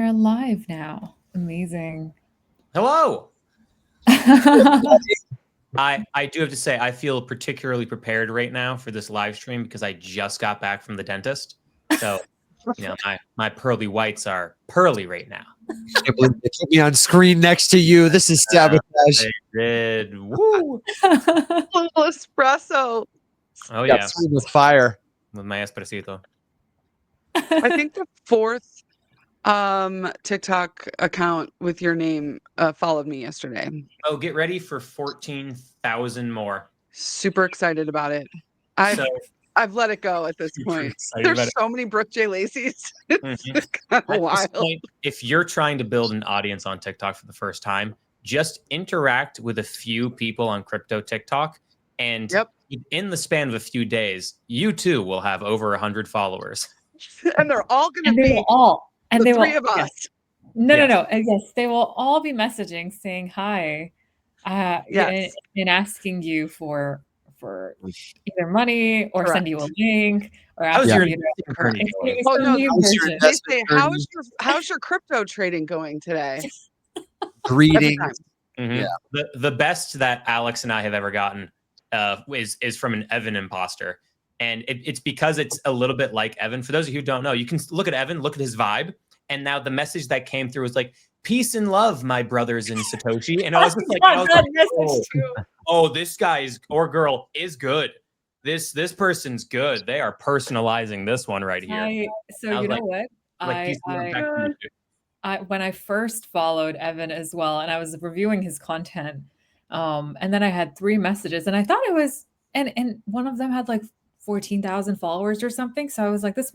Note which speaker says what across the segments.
Speaker 1: are live now. Amazing.
Speaker 2: Hello. I do have to say I feel particularly prepared right now for this live stream because I just got back from the dentist. So, my pearly whites are pearly right now.
Speaker 3: I can't believe they put me on screen next to you. This is sabotage.
Speaker 2: They did. Woo.
Speaker 4: Little espresso.
Speaker 2: Oh yeah.
Speaker 3: With fire.
Speaker 2: With my espresso.
Speaker 4: I think the fourth TikTok account with your name followed me yesterday.
Speaker 2: Oh, get ready for 14,000 more.
Speaker 4: Super excited about it. I've let it go at this point. There's so many Brooke J. Lacey's. It's kind of wild.
Speaker 2: Point, if you're trying to build an audience on TikTok for the first time, just interact with a few people on crypto TikTok, and in the span of a few days, you too will have over 100 followers.
Speaker 4: And they're all going to be the three of us.
Speaker 1: Yes. No. Yes, they will all be messaging saying hi, and asking you for either money or send you a link or ask you.
Speaker 4: They say, how's your crypto trading going today?
Speaker 3: Greetings.
Speaker 2: Mm-hmm. Yeah. The best that Alex and I have ever gotten is from an Evan imposter. And it's because it's a little bit like Evan. For those of you who don't know, you can look at Evan, look at his vibe. And now the message that came through was like, peace and love, my brothers in Satoshi. And I was just like, oh, this guy or girl is good. This person's good. They are personalizing this one right here.
Speaker 1: So you know what? When I first followed Evan as well, and I was reviewing his content, and then I had 3 messages, and I thought it was, and one of them had like 14,000 followers or something. So I was like, does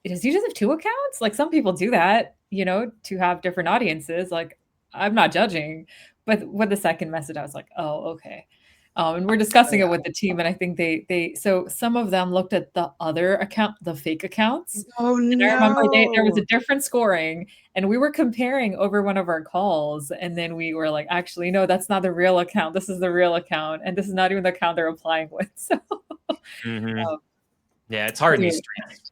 Speaker 1: he just have 2 accounts? Like some people do that, to have different audiences. Like I'm not judging, but with the second message, I was like, oh, okay. And we're discussing it with the team, and I think so some of them looked at the other account, the fake accounts.
Speaker 4: Oh no!
Speaker 1: And I remember there was a different scoring, and we were comparing over one of our calls, and then we were like, actually, no, that's not the real account. This is the real account, and this is not even the account they're applying with. So,
Speaker 2: yeah, it's hard in these streets.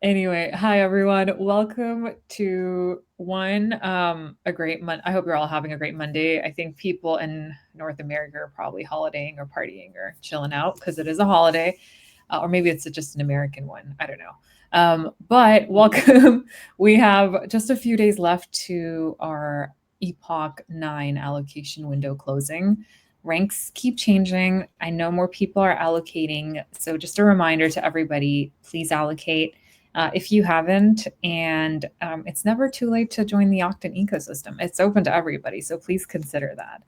Speaker 1: Anyway, hi everyone. Welcome to a great month. I hope you're all having a great Monday. I think people in North America are probably holidaying or partying or chilling out because it is a holiday, or maybe it's just an American one. I don't know. But welcome. We have just a few days left to our Epoch 9 allocation window closing. Ranks keep changing. I know more people are allocating. So just a reminder to everybody, please allocate. If you haven't, and it's never too late to join the Octant ecosystem. It's open to everybody, so please consider that.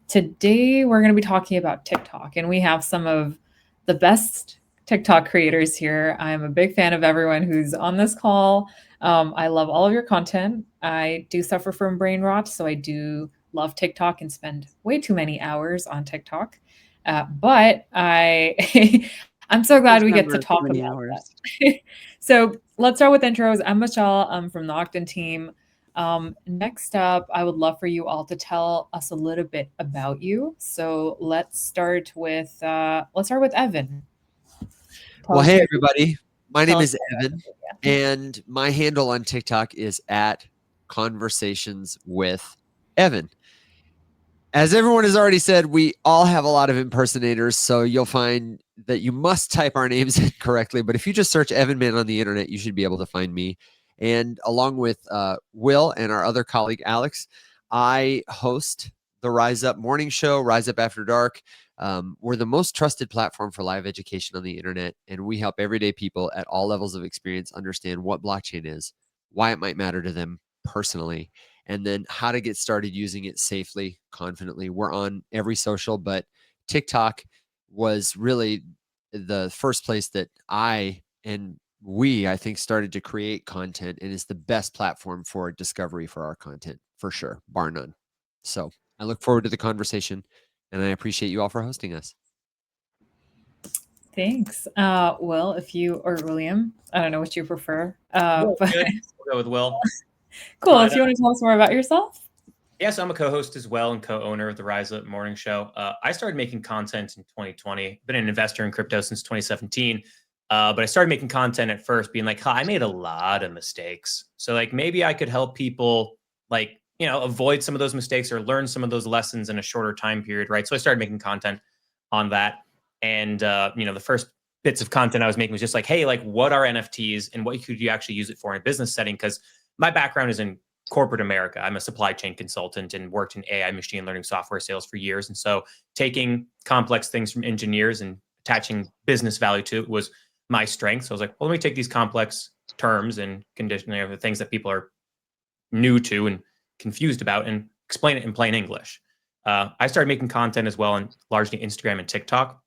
Speaker 1: Today, we're going to be talking about TikTok, and we have some of the best TikTok creators here. I'm a big fan of everyone who's on this call. I love all of your content. I do suffer from brain rot, so I do love TikTok and spend way too many hours on TikTok. But I'm so glad we get to talk about that. So let's start with intros. I'm Michelle. I'm from the Octant team. Next up, I would love for you all to tell us a little bit about you. So let's start with Evan.
Speaker 3: Well, hey everybody. My name is Evan, and my handle on TikTok is @conversations with Evan. As everyone has already said, we all have a lot of impersonators, so you'll find that you must type our names in correctly. But if you just search Evan Man on the internet, you should be able to find me. And along with Will and our other colleague, Alex, I host the Rise Up morning show, Rise Up After Dark. We're the most trusted platform for live education on the internet, and we help everyday people at all levels of experience understand what blockchain is, why it might matter to them personally, and then how to get started using it safely, confidently. We're on every social, but TikTok was really the first place that I think started to create content, and is the best platform for discovery for our content, for sure, bar none. So I look forward to the conversation, and I appreciate you all for hosting us.
Speaker 1: Thanks. Will, if you, or William, I don't know what you prefer. But
Speaker 2: we'll go with Will.
Speaker 1: Cool. If you want to tell us more about yourself.
Speaker 2: Yes, I'm a co-host as well and co-owner of the Rise Up Morning Show. I started making content in 2020. Been an investor in crypto since 2017. But I started making content at first being like, I made a lot of mistakes. So like maybe I could help people like, avoid some of those mistakes or learn some of those lessons in a shorter time period, right? So I started making content on that. And, the first bits of content I was making was just like, hey, like what are NFTs and what could you actually use it for in a business setting? Because my background is in corporate America. I'm a supply chain consultant and worked in AI machine learning software sales for years. And so taking complex things from engineers and attaching business value to it was my strength. So I was like, well, let me take these complex terms and conditioning, the things that people are new to and confused about, and explain it in plain English. I started making content as well on largely Instagram and TikTok.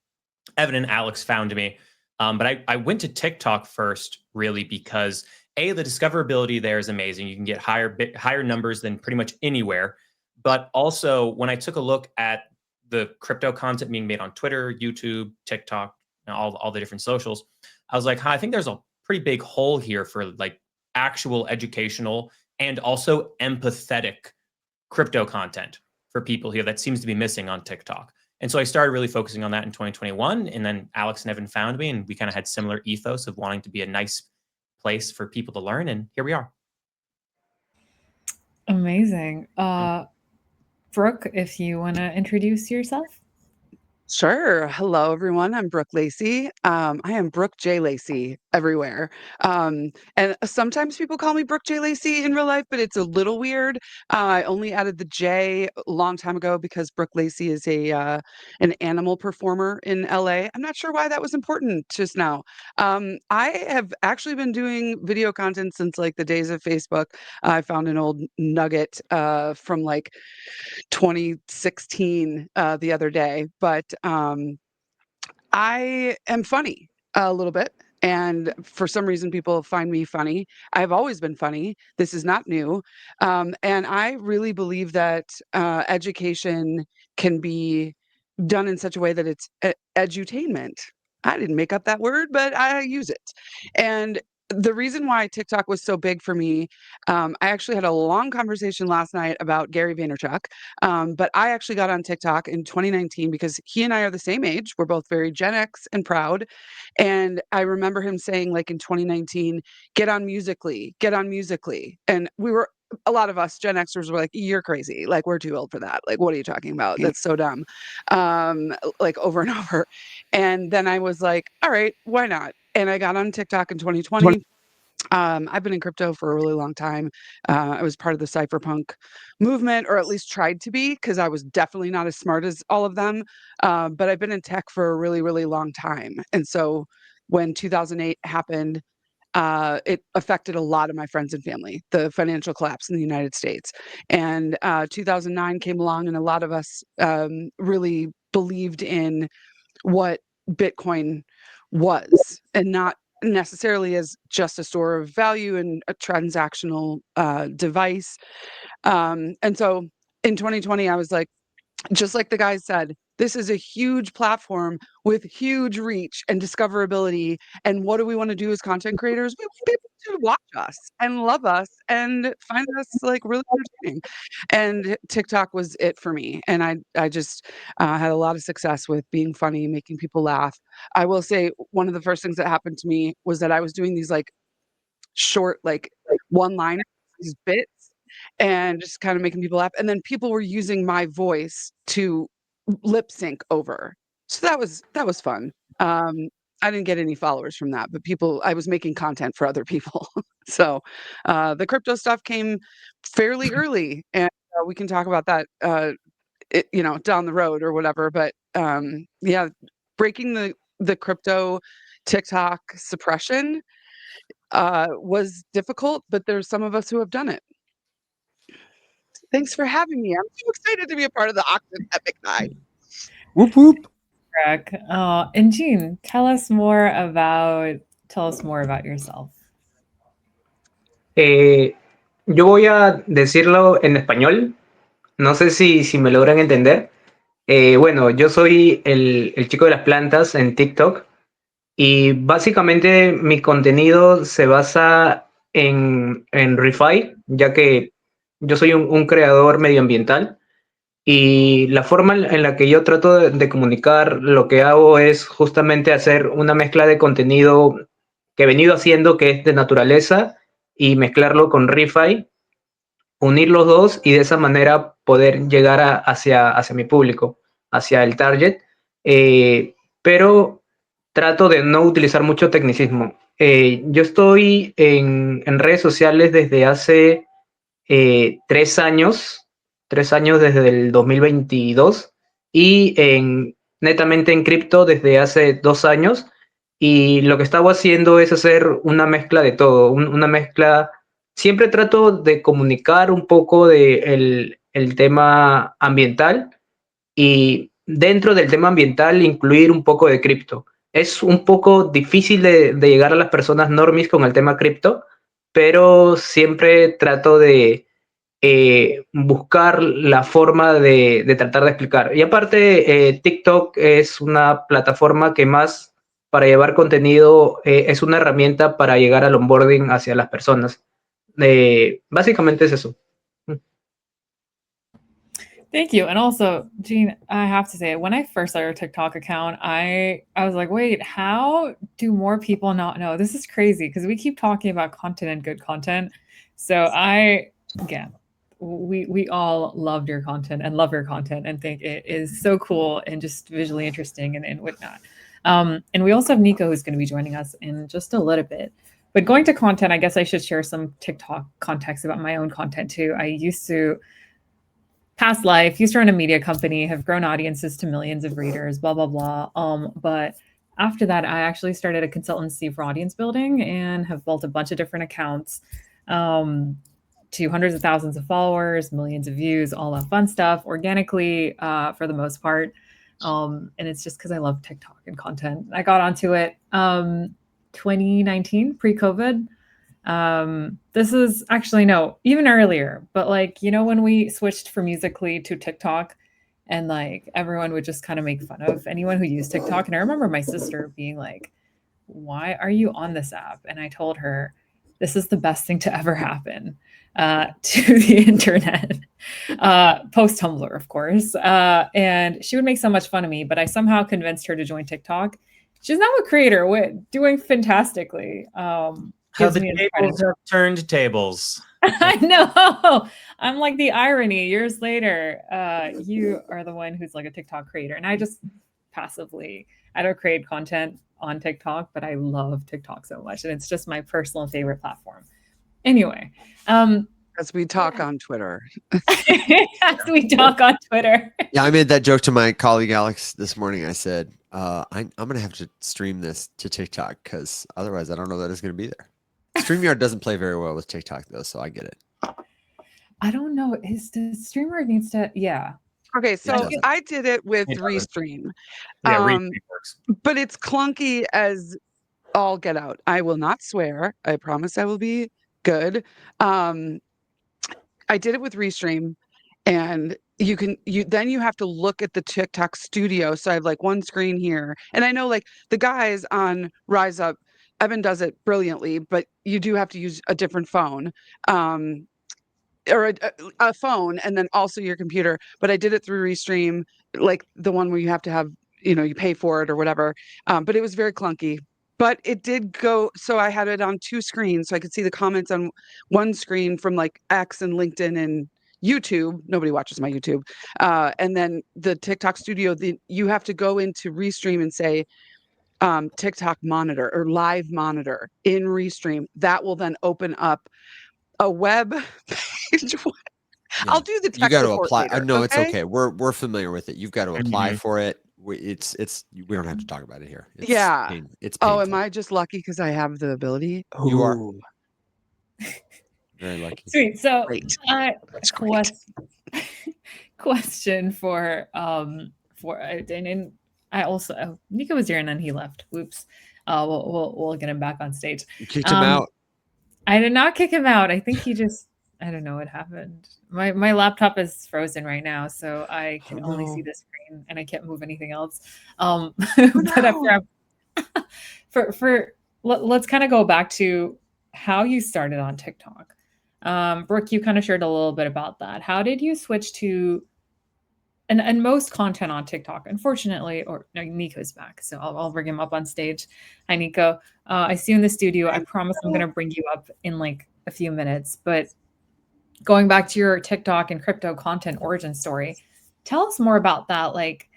Speaker 2: Evan and Alex found me. But I went to TikTok first, really, because the discoverability there is amazing. You can get higher numbers than pretty much anywhere. But also, when I took a look at the crypto content being made on Twitter, YouTube, TikTok, all the different socials, I was like, I think there's a pretty big hole here for like actual educational and also empathetic crypto content for people here that seems to be missing on TikTok. And so I started really focusing on that in 2021. And then Alex and Evan found me, and we kind of had similar ethos of wanting to be a nice place for people to learn. And here we are.
Speaker 1: Amazing. Brooke, if you want to introduce yourself.
Speaker 4: Sure. Hello, everyone. I'm Brooke Lacey. I am Brooke J. Lacey everywhere. And sometimes people call me Brooke J. Lacey in real life, but it's a little weird. I only added the J a long time ago because Brooke Lacey is an animal performer in LA. I'm not sure why that was important just now. I have actually been doing video content since like the days of Facebook. I found an old nugget from like 2016 the other day, but I am funny a little bit. And for some reason, people find me funny. I've always been funny. This is not new. And I really believe that education can be done in such a way that it's edutainment. I didn't make up that word, but I use it. And the reason why TikTok was so big for me, I actually had a long conversation last night about Gary Vaynerchuk. But I actually got on TikTok in 2019 because he and I are the same age. We're both very Gen X and proud. And I remember him saying, like in 2019, get on Musically, get on Musically. And a lot of us Gen Xers were like, you're crazy. Like, we're too old for that. Like, what are you talking about? That's so dumb. Like over and over. And then I was like, all right, why not? And I got on TikTok in 2020. I've been in crypto for a really long time. I was part of the Cypherpunk movement, or at least tried to be, because I was definitely not as smart as all of them. But I've been in tech for a really, really long time. And so when 2008 happened, it affected a lot of my friends and family, the financial collapse in the United States. And 2009 came along, and a lot of us really believed in what Bitcoin was, and not necessarily as just a store of value and a transactional device. And so in 2020, I was like, just like the guy said, this is a huge platform with huge reach and discoverability. And what do we want to do as content creators? We want people to watch us and love us and find us like really entertaining. And TikTok was it for me. And I just had a lot of success with being funny, making people laugh. I will say one of the first things that happened to me was that I was doing these like short, like one-liners, these bits, and just kind of making people laugh. And then people were using my voice to lip sync over. So that was fun. I didn't get any followers from that, but I was making content for other people. So the crypto stuff came fairly early, and we can talk about that, down the road or whatever. But yeah, breaking the crypto TikTok suppression was difficult, but there's some of us who have done it. Thanks for having me. I'm so excited to be a part of the Octant Epic 9.
Speaker 3: Whoop whoop.
Speaker 1: And Jean, tell us more about yourself.
Speaker 5: Yo voy a decirlo en español. No sé si me logran entender. Bueno, yo soy el chico de las plantas en TikTok. Y básicamente mi contenido se basa en ReFi, ya que yo soy un creador medioambiental. Y la forma en la que yo trato de comunicar lo que hago es justamente hacer una mezcla de contenido que he venido haciendo, que es de naturaleza, y mezclarlo con ReFi, unir los dos y de esa manera poder llegar hacia mi público, hacia el target. Pero trato de no utilizar mucho tecnicismo. Yo estoy en redes sociales desde hace 3 años, 3 años desde el 2022 y netamente en cripto desde hace 2 años. Y lo que estaba haciendo es hacer una mezcla de todo, una mezcla. Siempre trato de comunicar un poco el tema ambiental y dentro del tema ambiental incluir un poco de cripto. Es un poco difícil de llegar a las personas normies con el tema cripto, pero siempre trato de buscar la forma de tratar de explicar. Y aparte, TikTok es una plataforma que más para llevar contenido es una herramienta para llegar al onboarding hacia las personas. Básicamente es eso.
Speaker 1: Thank you. And also, Jean, I have to say, when I first started a TikTok account, I was like, wait, how do more people not know? This is crazy because we keep talking about content and good content. So we all loved your content and love your content and think it is so cool and just visually interesting and whatnot. And we also have Nico who's going to be joining us in just a little bit. But going to content, I guess I should share some TikTok context about my own content too. I used to past life, used to run a media company, have grown audiences to millions of readers, blah, blah, blah. But after that, I actually started a consultancy for audience building and have built a bunch of different accounts to hundreds of thousands of followers, millions of views, all that fun stuff, organically for the most part. And it's just because I love TikTok and content. I got onto it 2019, pre-COVID. This is actually no, even earlier, but like, when we switched from Musical.ly to TikTok and like everyone would just kind of make fun of anyone who used TikTok. And I remember my sister being like, why are you on this app? And I told her, this is the best thing to ever happen to the internet, post Tumblr, of course. And she would make so much fun of me, but I somehow convinced her to join TikTok. She's now a creator, doing fantastically.
Speaker 2: How the tables have turned tables.
Speaker 1: I know. I'm like the irony. Years later, you are the one who's like a TikTok creator, and I just passively, I don't create content on TikTok, but I love TikTok so much, and it's just my personal favorite platform. Anyway,
Speaker 4: as we talk on Twitter.
Speaker 1: As we talk on Twitter.
Speaker 3: Yeah, I made that joke to my colleague Alex this morning. I said, I'm going to have to stream this to TikTok because otherwise I don't know that it's going to be there. StreamYard doesn't play very well with TikTok though, so I get it.
Speaker 1: I don't know. The streamer needs to, yeah.
Speaker 4: Okay, so I did it with Restream.
Speaker 2: Yeah, Restream works.
Speaker 4: But it's clunky as all get out. I will not swear. I promise I will be good. I did it with Restream, and then you have to look at the TikTok studio. So I have like one screen here, and I know like the guys on Rise Up, Evan does it brilliantly, but you do have to use a different phone. Or a phone, and then also your computer. But I did it through Restream, like the one where you have to have, you pay for it or whatever. But it was very clunky. But it did go, so I had it on two screens, so I could see the comments on one screen from like X and LinkedIn and YouTube. Nobody watches my YouTube. And then the TikTok studio, you have to go into Restream and say, TikTok monitor or live monitor in Restream. That will then open up a web page.
Speaker 3: Yeah.
Speaker 4: I'll do the tech
Speaker 3: You got to
Speaker 4: support
Speaker 3: apply.
Speaker 4: later,
Speaker 3: No, it's okay. We're familiar with it. You've got to apply for it. We don't have to talk about it here. It's it's painful.
Speaker 4: Oh, am I just lucky because I have the ability?
Speaker 3: You are very lucky.
Speaker 1: Sweet. So
Speaker 4: That's great.
Speaker 1: Question for and I also Nico was here and then he left. Whoops. We'll get him back on stage.
Speaker 3: You kicked him out.
Speaker 1: I did not kick him out. I think he just, I don't know what happened. My laptop is frozen right now, so I can only see the screen and I can't move anything else. But let's kind of go back to how you started on TikTok. Brooke, you kind of shared a little bit about that. How did you switch to and most content on TikTok, unfortunately, or no, Nico's back, so I'll bring him up on stage. Hi, Nico. I see you in the studio. I promise I'm going to bring you up in like a few minutes. But going back to your TikTok and crypto content origin story, tell us more about that. Like,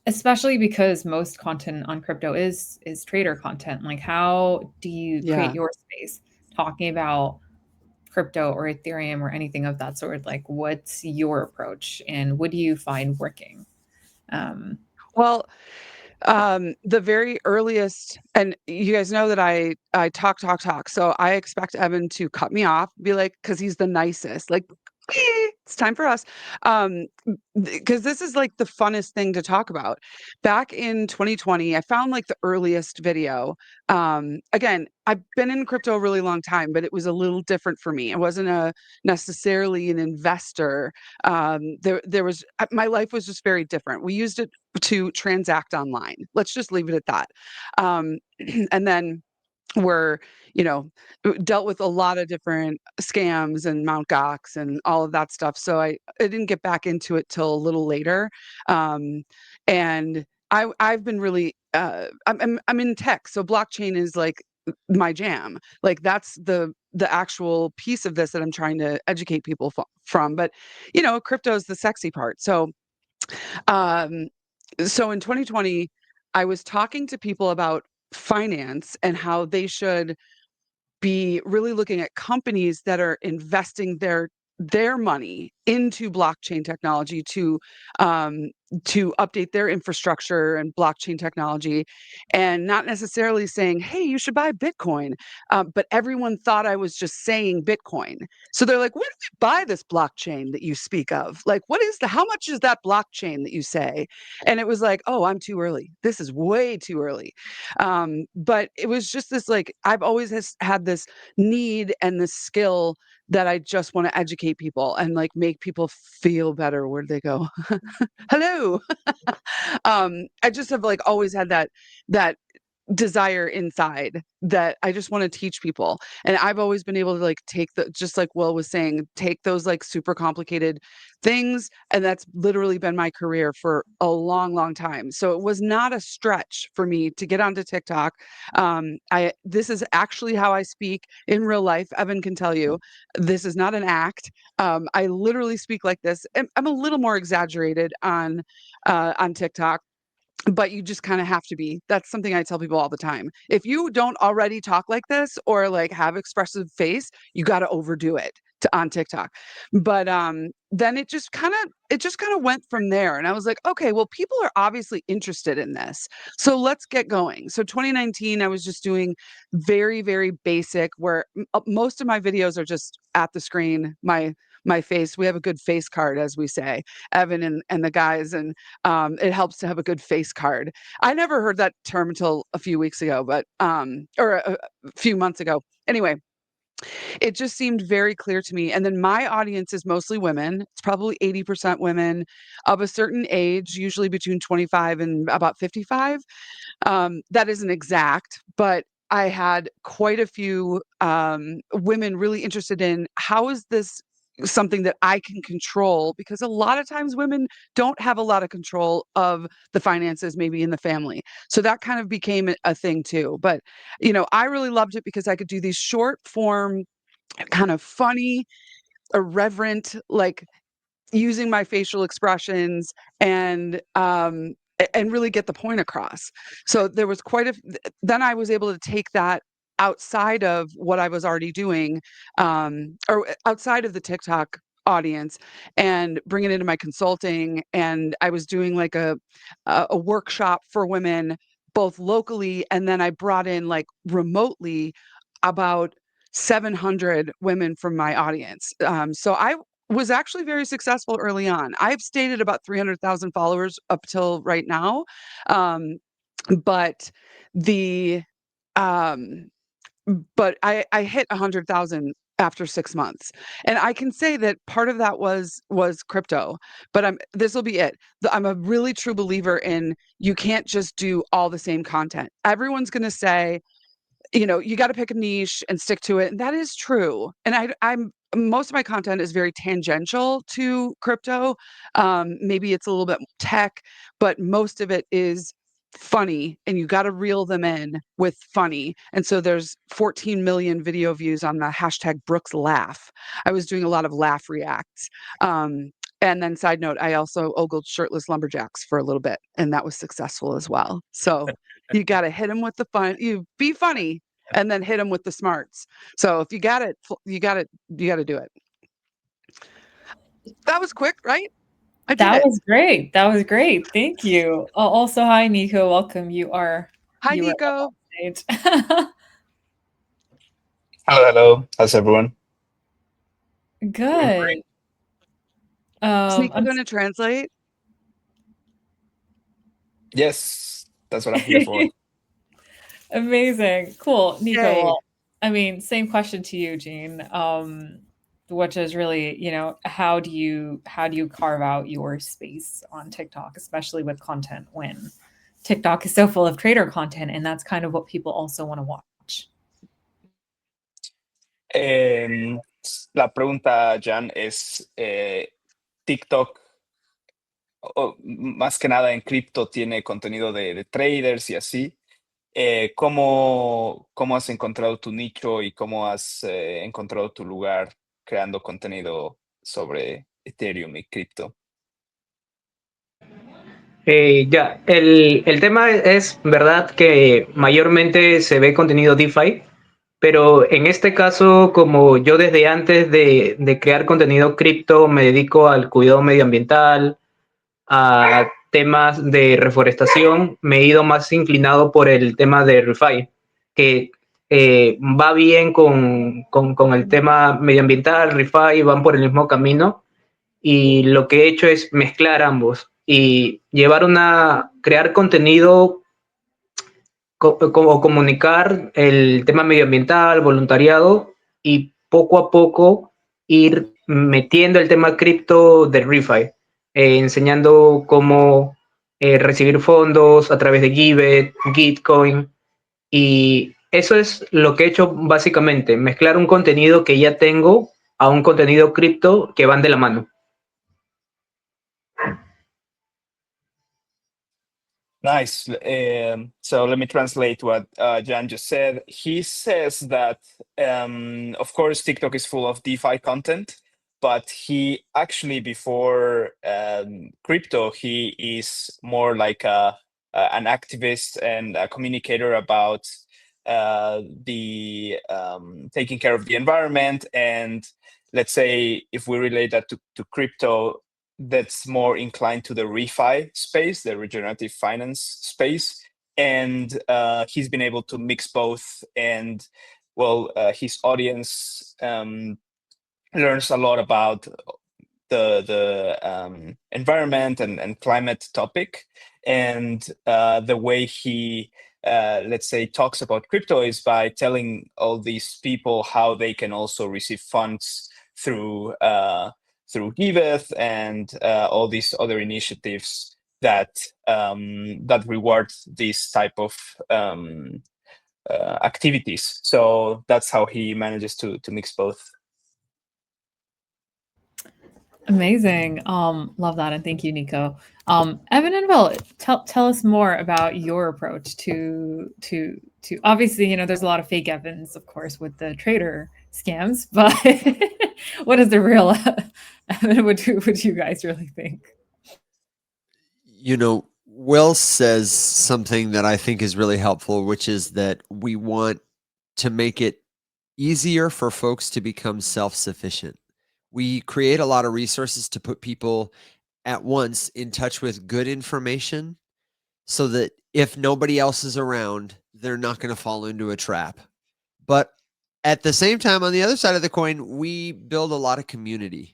Speaker 1: especially because most content on crypto is trader content. Like, how do you create your space talking about crypto or Ethereum or anything of that sort? Like, what's your approach and what do you find working?
Speaker 4: Well, the very earliest, and you guys know that I talk. So I expect Evan to cut me off, be like, because he's the nicest. Like, it's time for us. Because this is like the funnest thing to talk about. Back in 2020, I found like the earliest video. Again, I've been in crypto a really long time, but it was a little different for me. I wasn't necessarily an investor. There was my life was just very different. We used it to transact online. Let's just leave it at that. And then we're, dealt with a lot of different scams and Mount Gox and all of that stuff. So I didn't get back into it till a little later. And I've been really, I'm in tech. So blockchain is like my jam. Like that's the actual piece of this that I'm trying to educate people from. But, crypto is the sexy part. Um, so in 2020, I was talking to people about finance and how they should be really looking at companies that are investing their money into blockchain technology to update their infrastructure and blockchain technology, and not necessarily saying, hey, you should buy Bitcoin. But everyone thought I was just saying Bitcoin. So they're like, where do we buy this blockchain that you speak of? Like, how much is that blockchain that you say? And it was like, oh, I'm too early. This is way too early. But it was just this, like, I've always had this need and this skill that I just want to educate people and like make people feel better. Where'd they go? Hello. I just have like always had that desire inside that I just want to teach people. And I've always been able to like take just like Will was saying, take those like super complicated things. And that's literally been my career for a long, long time. So it was not a stretch for me to get onto TikTok. This is actually how I speak in real life. Evan can tell you, this is not an act. I literally speak like this. I'm a little more exaggerated on TikTok, but you just kind of have to be. That's something I tell people all the time. If you don't already talk like this or like have expressive face, you got to overdo it on TikTok. But then it just kind of went from there. And I was like, okay, well, people are obviously interested in this. So let's get going. So 2019, I was just doing very, very basic, where most of my videos are just at the screen, my face. We have a good face card, as we say, Evan and the guys, and it helps to have a good face card. I never heard that term until a few weeks ago, but or a few months ago. Anyway, it just seemed very clear to me. And then my audience is mostly women. It's probably 80% women of a certain age, usually between 25 and about 55. That isn't exact, but I had quite a few women really interested in, how is this something that I can control? Because a lot of times women don't have a lot of control of the finances, maybe in the family. So that kind of became a thing too. But, I really loved it because I could do these short form, kind of funny, irreverent, like using my facial expressions and really get the point across. So there was then I was able to take that outside of what I was already doing, or outside of the TikTok audience, and bring it into my consulting. And I was doing like a workshop for women, both locally, and then I brought in like remotely about 700 women from my audience. So I was actually very successful early on. I've stayed at about 300,000 followers up till right now. But the um but I hit 100,000 after 6 months. And I can say that part of that was crypto, but this will be it. I'm a really true believer in, you can't just do all the same content. Everyone's going to say, you got to pick a niche and stick to it. And that is true. And I'm most of my content is very tangential to crypto. Maybe it's a little bit tech, but most of it is funny, and you got to reel them in with funny. And so there's 14 million video views on the hashtag Brooke's laugh. I was doing a lot of laugh reacts. And then side note, I also ogled shirtless lumberjacks for a little bit, and that was successful as well. So you got to hit them with the fun. You be funny and then hit them with the smarts. So if you got it, you got to do it. That was quick, right? I did
Speaker 1: That
Speaker 4: it.
Speaker 1: was great. That was great. Thank you. Also, hi, Nico. Welcome.
Speaker 4: Hi,
Speaker 1: you are
Speaker 4: Nico.
Speaker 1: up on stage.
Speaker 6: Hello. How's everyone?
Speaker 1: Good.
Speaker 4: Is Nico
Speaker 1: I'm
Speaker 4: going to translate?
Speaker 6: Yes, that's what I'm here for.
Speaker 1: amazing. Cool. Nico,
Speaker 4: Yay.
Speaker 1: well, I mean, same question to you, Jean. Which is really, how do you carve out your space on TikTok, especially with content when TikTok is so full of trader content, and that's kind of what people also want to watch.
Speaker 6: La pregunta, Jan, es TikTok, más que nada en cripto, tiene contenido de traders y así. ¿Cómo has encontrado tu nicho y cómo has encontrado tu lugar creando contenido sobre Ethereum y cripto?
Speaker 5: Ya, el tema es verdad que mayormente se ve contenido DeFi, pero en este caso, como yo desde antes de crear contenido cripto me dedico al cuidado medioambiental, a temas de reforestación, me he ido más inclinado por el tema de ReFi, que va bien con el tema medioambiental. ReFi van por el mismo camino, y lo que he hecho es mezclar ambos y crear contenido como comunicar el tema medioambiental, voluntariado, y poco a poco ir metiendo el tema cripto de ReFi, enseñando cómo recibir fondos a través de Giveth, Gitcoin, y eso es lo que he hecho básicamente, mezclar un contenido que ya tengo a un contenido cripto que van de la mano.
Speaker 6: Nice. So let me translate what Jan just said. He says that, of course, TikTok is full of DeFi content, but he actually, before crypto, he is more like an activist and a communicator about the taking care of the environment. And let's say if we relate that to crypto, that's more inclined to the ReFi space, the regenerative finance space. And he's been able to mix both. And well, his audience learns a lot about the environment and climate topic. And the way he, let's say, talks about crypto is by telling all these people how they can also receive funds through Giveth and all these other initiatives that reward these type of activities. So that's how he manages to mix both.
Speaker 1: Amazing. Love that, and thank you, Nico. Evan and Will, tell us more about your approach to obviously, there's a lot of fake Evans, of course, with the trader scams, but what is the real Evan? What do you guys really think?
Speaker 3: Will says something that I think is really helpful, which is that we want to make it easier for folks to become self-sufficient. We create a lot of resources to put people at once in touch with good information so that if nobody else is around, they're not going to fall into a trap. But at the same time, on the other side of the coin, we build a lot of community.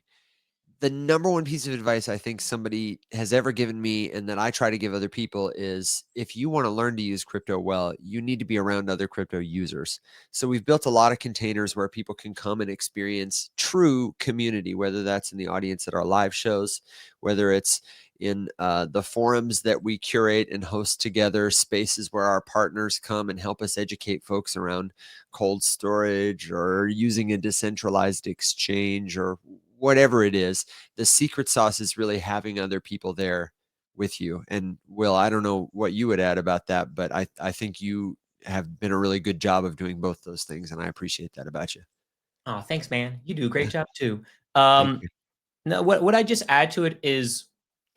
Speaker 3: The number one piece of advice I think somebody has ever given me and that I try to give other people is if you want to learn to use crypto well, you need to be around other crypto users. So we've built a lot of containers where people can come and experience true community, whether that's in the audience at our live shows, whether it's in the forums that we curate and host together, spaces where our partners come and help us educate folks around cold storage or using a decentralized exchange or whatever it is. The secret sauce is really having other people there with you. And Will, I don't know what you would add about that, but I think you have been a really good job of doing both those things, and I appreciate that about you.
Speaker 2: Oh, thanks, man. You do a great job too.
Speaker 3: Thank you.
Speaker 2: No, what I just add to it is,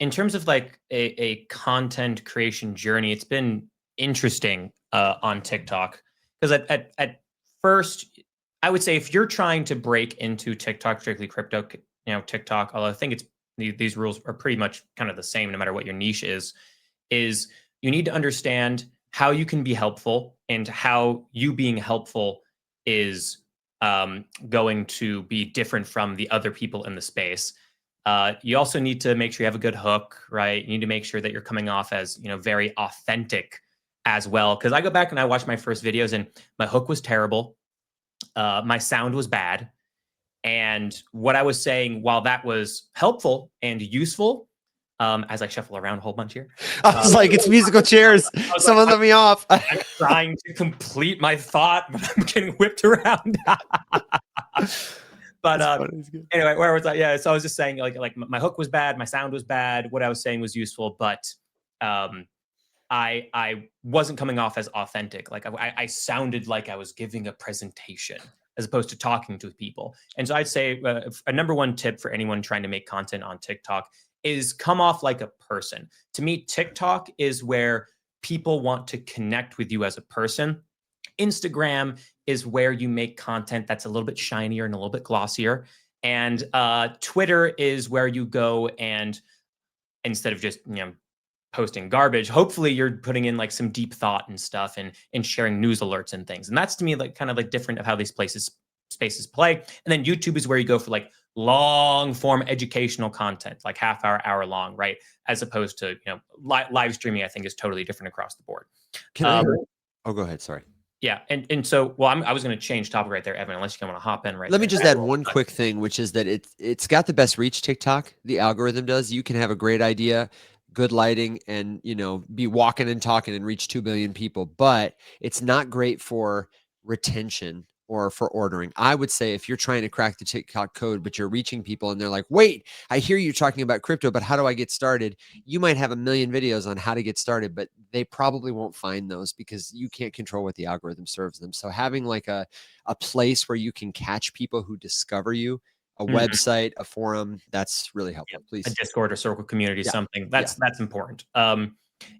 Speaker 2: in terms of like a content creation journey, it's been interesting on TikTok, because at first, I would say if you're trying to break into TikTok, particularly crypto, TikTok, although I think these rules are pretty much kind of the same no matter what your niche is you need to understand how you can be helpful and how you being helpful is going to be different from the other people in the space. You also need to make sure you have a good hook, right? You need to make sure that you're coming off as, very authentic as well. Because I go back and I watch my first videos and my hook was terrible. My sound was bad. And what I was saying, while that was helpful and useful, as I shuffle around a whole bunch here.
Speaker 3: I was like, it's musical chairs. Someone let me off.
Speaker 2: I'm trying to complete my thought, but I'm getting whipped around. But anyway, where was I? Yeah, so I was just saying, like my hook was bad, my sound was bad. What I was saying was useful, but I wasn't coming off as authentic. Like I sounded like I was giving a presentation as opposed to talking to people. And so I'd say a number one tip for anyone trying to make content on TikTok is come off like a person. To me, TikTok is where people want to connect with you as a person. Instagram is where you make content that's a little bit shinier and a little bit glossier. And Twitter is where you go and instead of just, posting garbage, hopefully you're putting in like some deep thought and stuff and sharing news alerts and things. And that's to me like kind of like different of how these spaces play. And then YouTube is where you go for like long form educational content, like half hour long, right? As opposed to, live streaming, I think is totally different across the board.
Speaker 3: Go ahead. Sorry.
Speaker 2: Yeah. And so, I was going to change topic right there, Evan, unless you want to hop in right
Speaker 3: Let
Speaker 2: there.
Speaker 3: me just add one quick thing, which is that it's got the best reach, TikTok. The algorithm does. You can have a great idea, good lighting, and be walking and talking and reach 2 billion people, but it's not great for retention or for ordering. I would say if you're trying to crack the TikTok code, but you're reaching people and they're like, wait, I hear you talking about crypto, but how do I get started? You might have a million videos on how to get started, but they probably won't find those because you can't control what the algorithm serves them. So having like a place where you can catch people who discover you, a website, a forum, that's really helpful. Please.
Speaker 2: A Discord or circle community, something that's important.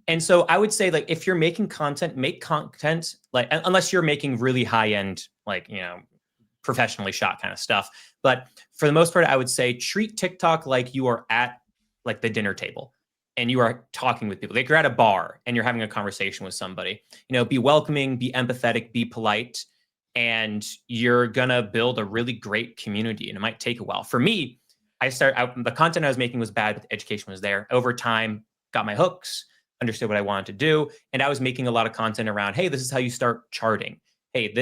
Speaker 2: And so I would say, like, if you're making content, make content like, unless you're making really high end, like, professionally shot kind of stuff. But for the most part, I would say treat TikTok like you are at like the dinner table and you are talking with people. Like you're at a bar and you're having a conversation with somebody. Be welcoming, be empathetic, be polite, and you're gonna build a really great community. And it might take a while. For me, the content I was making was bad, but the education was there. Over time, got my hooks, understood what I wanted to do. And I was making a lot of content around, hey, this is how you start charting. Hey,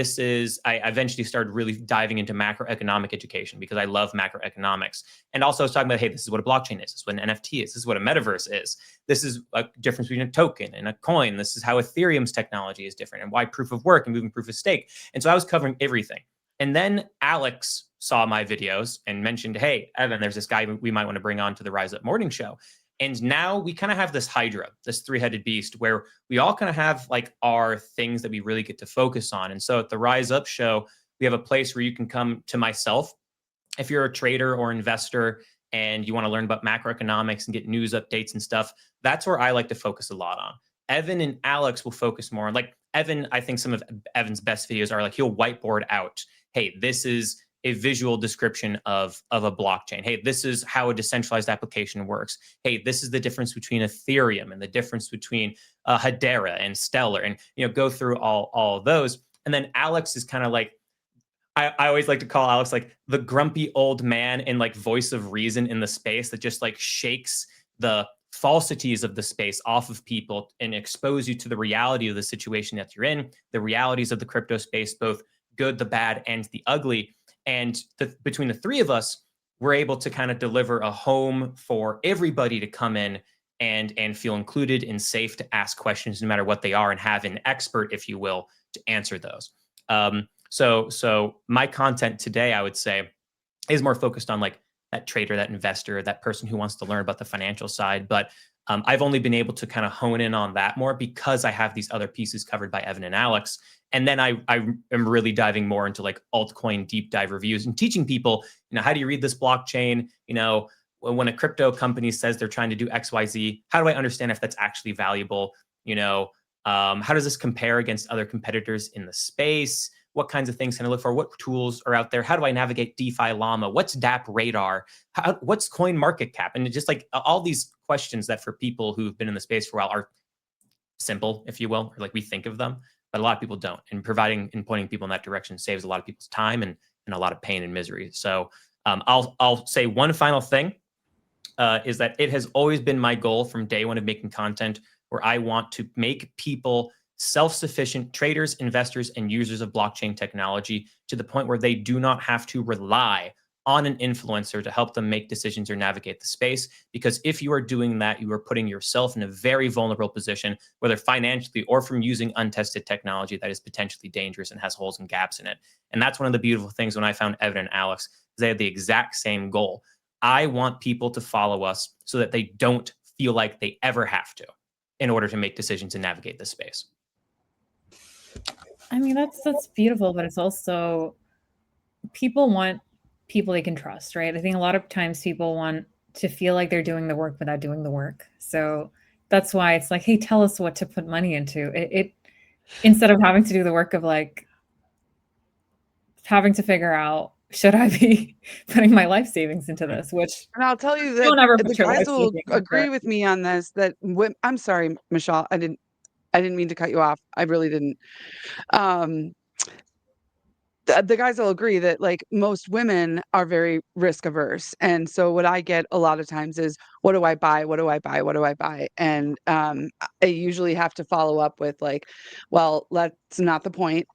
Speaker 2: I eventually started really diving into macroeconomic education because I love macroeconomics. And also I was talking about, hey, this is what a blockchain is. This is what an NFT is. This is what a metaverse is. This is a difference between a token and a coin. This is how Ethereum's technology is different and why proof of work and moving proof of stake. And so I was covering everything. And then Alex saw my videos and mentioned, hey, Evan, there's this guy we might want to bring on to the Rise Up Morning Show. And now we kind of have this hydra, this three-headed beast, where we all kind of have like our things that we really get to focus on. And so at the Rise Up show, we have a place where you can come to myself. If you're a trader or investor and you want to learn about macroeconomics and get news updates and stuff, that's where I like to focus a lot on. Evan and Alex will focus more on, like Evan, I think some of Evan's best videos are like, he'll whiteboard out, hey, this is a visual description of a blockchain. Hey, this is how a decentralized application works. Hey, this is the difference between Ethereum and the difference between Hedera and Stellar, and go through all of those. And then Alex is kind of like, I always like to call Alex like the grumpy old man and like voice of reason in the space that just like shakes the falsities of the space off of people and expose you to the reality of the situation that you're in, the realities of the crypto space, both good, the bad, and the ugly. And between the three of us, we're able to kind of deliver a home for everybody to come in and feel included and safe to ask questions no matter what they are, and have an expert, if you will, to answer those. So my content today, I would say, is more focused on like that trader, that investor, that person who wants to learn about the financial side. But I've only been able to kind of hone in on that more because I have these other pieces covered by Evan and Alex. And then I am really diving more into like altcoin deep dive reviews and teaching people, how do you read this blockchain? When a crypto company says they're trying to do XYZ, how do I understand if that's actually valuable? How does this compare against other competitors in the space? What kinds of things can I look for? What tools are out there? How do I navigate DeFi Llama? What's DApp Radar? What's coin market cap? And just like all these questions that for people who've been in the space for a while are simple, if you will, or like we think of them, but a lot of people don't. And providing and pointing people in that direction saves a lot of people's time and a lot of pain and misery. So I'll say one final thing is that it has always been my goal from day one of making content where I want to make people self-sufficient traders, investors, and users of blockchain technology to the point where they do not have to rely on an influencer to help them make decisions or navigate the space. Because if you are doing that, you are putting yourself in a very vulnerable position, whether financially or from using untested technology that is potentially dangerous and has holes and gaps in it. And that's one of the beautiful things when I found Evan and Alex, they had the exact same goal. I want people to follow us so that they don't feel like they ever have to in order to make decisions and navigate the space.
Speaker 1: I mean, that's beautiful, but it's also people want people they can trust, right? I think a lot of times people want to feel like they're doing the work without doing the work. So that's why it's like, hey, tell us what to put money into. It instead of having to do the work of like having to figure out, should I be putting my life savings into this? Which,
Speaker 4: and I'll tell you
Speaker 1: you'll never
Speaker 4: that
Speaker 1: put
Speaker 4: the
Speaker 1: your
Speaker 4: guys
Speaker 1: life
Speaker 4: will
Speaker 1: savings
Speaker 4: agree
Speaker 1: into
Speaker 4: with me on this. That I'm sorry, Michelle, I didn't mean to cut you off. I really didn't. The guys will agree that like most women are very risk averse. And so what I get a lot of times is, what do I buy? What do I buy? What do I buy? And I usually have to follow up with like, well, that's not the point.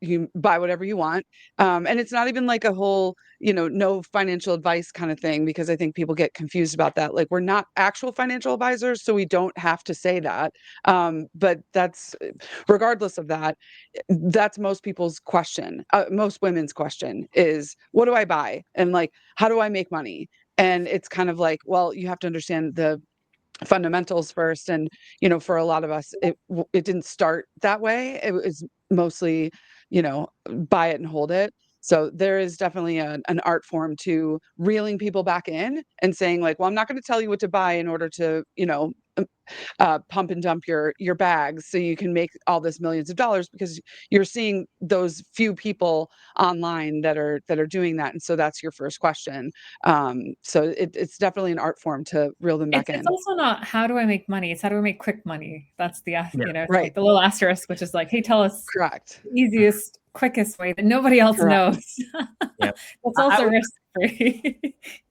Speaker 4: You buy whatever you want. And it's not even like a whole, no financial advice kind of thing, because I think people get confused about that. Like, we're not actual financial advisors, so we don't have to say that. But that's, regardless of that, that's most people's question. Most women's question is, what do I buy? And like, how do I make money? And it's kind of like, well, you have to understand the fundamentals first. And, for a lot of us, it didn't start that way. It was mostly, buy it and hold it. So there is definitely an art form to reeling people back in and saying like, well, I'm not going to tell you what to buy in order to, pump and dump your bags so you can make all this millions of dollars, because you're seeing those few people online that are doing that. And so that's your first question. So it's definitely an art form to reel them back in.
Speaker 1: It's also not how do I make money, it's how do I make quick money. That's the
Speaker 2: Yeah.
Speaker 4: Right.
Speaker 1: like the little asterisk, which is like, hey, tell us
Speaker 4: Correct.
Speaker 1: the easiest, quickest way that nobody else
Speaker 4: Correct.
Speaker 1: knows.
Speaker 2: Yeah.
Speaker 1: That's also risk free.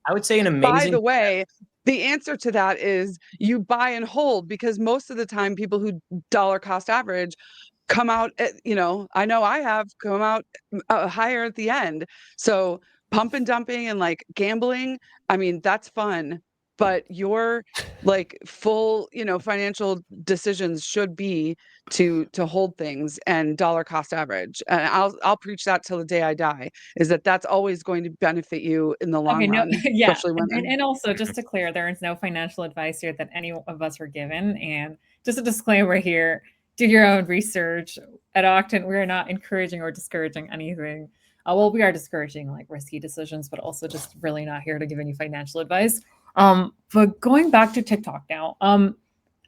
Speaker 2: I would say an amazing.
Speaker 4: By the way, the answer to that is you buy and hold, because most of the time people who dollar cost average come out at, I know I have come out higher at the end. So pump and dumping and like gambling, I mean, that's fun, but your like full, financial decisions should be to hold things and dollar cost average. And I'll preach that till the day I die, is that's always going to benefit you in the long run,
Speaker 1: yeah.
Speaker 4: especially women.
Speaker 1: And also, just to clear, there is no financial advice here that any of us were given. And just a disclaimer here, do your own research. At Octant, we're not encouraging or discouraging anything. Well, we are discouraging like risky decisions, but also just really not here to give any financial advice. But going back to TikTok now,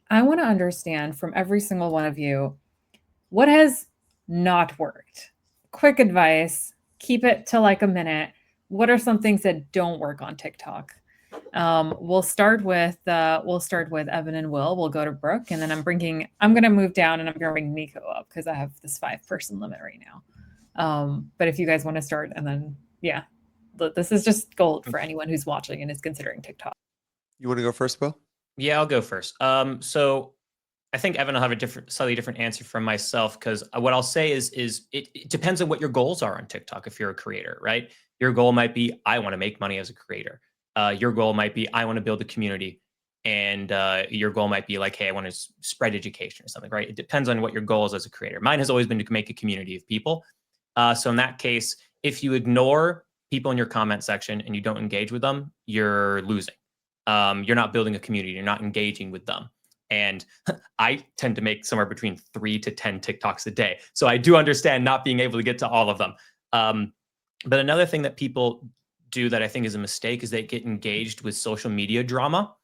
Speaker 1: I want to understand from every single one of you, what has not worked? Quick advice, keep it to like a minute. What are some things that don't work on TikTok? We'll start with Evan and Will. We'll go to Brooke, and then I'm going to move down and I'm going to bring Nico up because I have this 5-person limit right now. But if you guys want to start, and then, yeah, this is just gold for anyone who's watching and is considering TikTok.
Speaker 3: You want to go first, Will?
Speaker 2: Yeah, I'll go first. So I think Evan will have a slightly different answer from myself, because what I'll say is it depends on what your goals are on TikTok. If you're a creator, right? Your goal might be, I want to make money as a creator. Your goal might be, I want to build a community. and your goal might be like, hey, I want to spread education or something, right? It depends on what your goal is as a creator. Mine has always been to make a community of people. So in that case, if you ignore people in your comment section and you don't engage with them, you're losing. You're not building a community. You're not engaging with them. And I tend to make somewhere between 3 to 10 TikToks a day. So I do understand not being able to get to all of them. But another thing that people do that I think is a mistake is they get engaged with social media drama.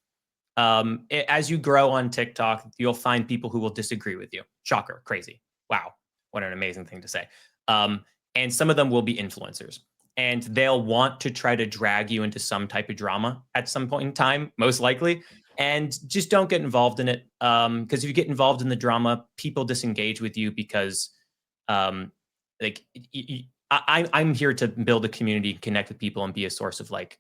Speaker 2: As you grow on TikTok, you'll find people who will disagree with you. Shocker, crazy. Wow, what an amazing thing to say. And some of them will be influencers. And they'll want to try to drag you into some type of drama at some point in time, most likely. And just don't get involved in it. Because if you get involved in the drama, people disengage with you because like I'm here to build a community, connect with people, and be a source of like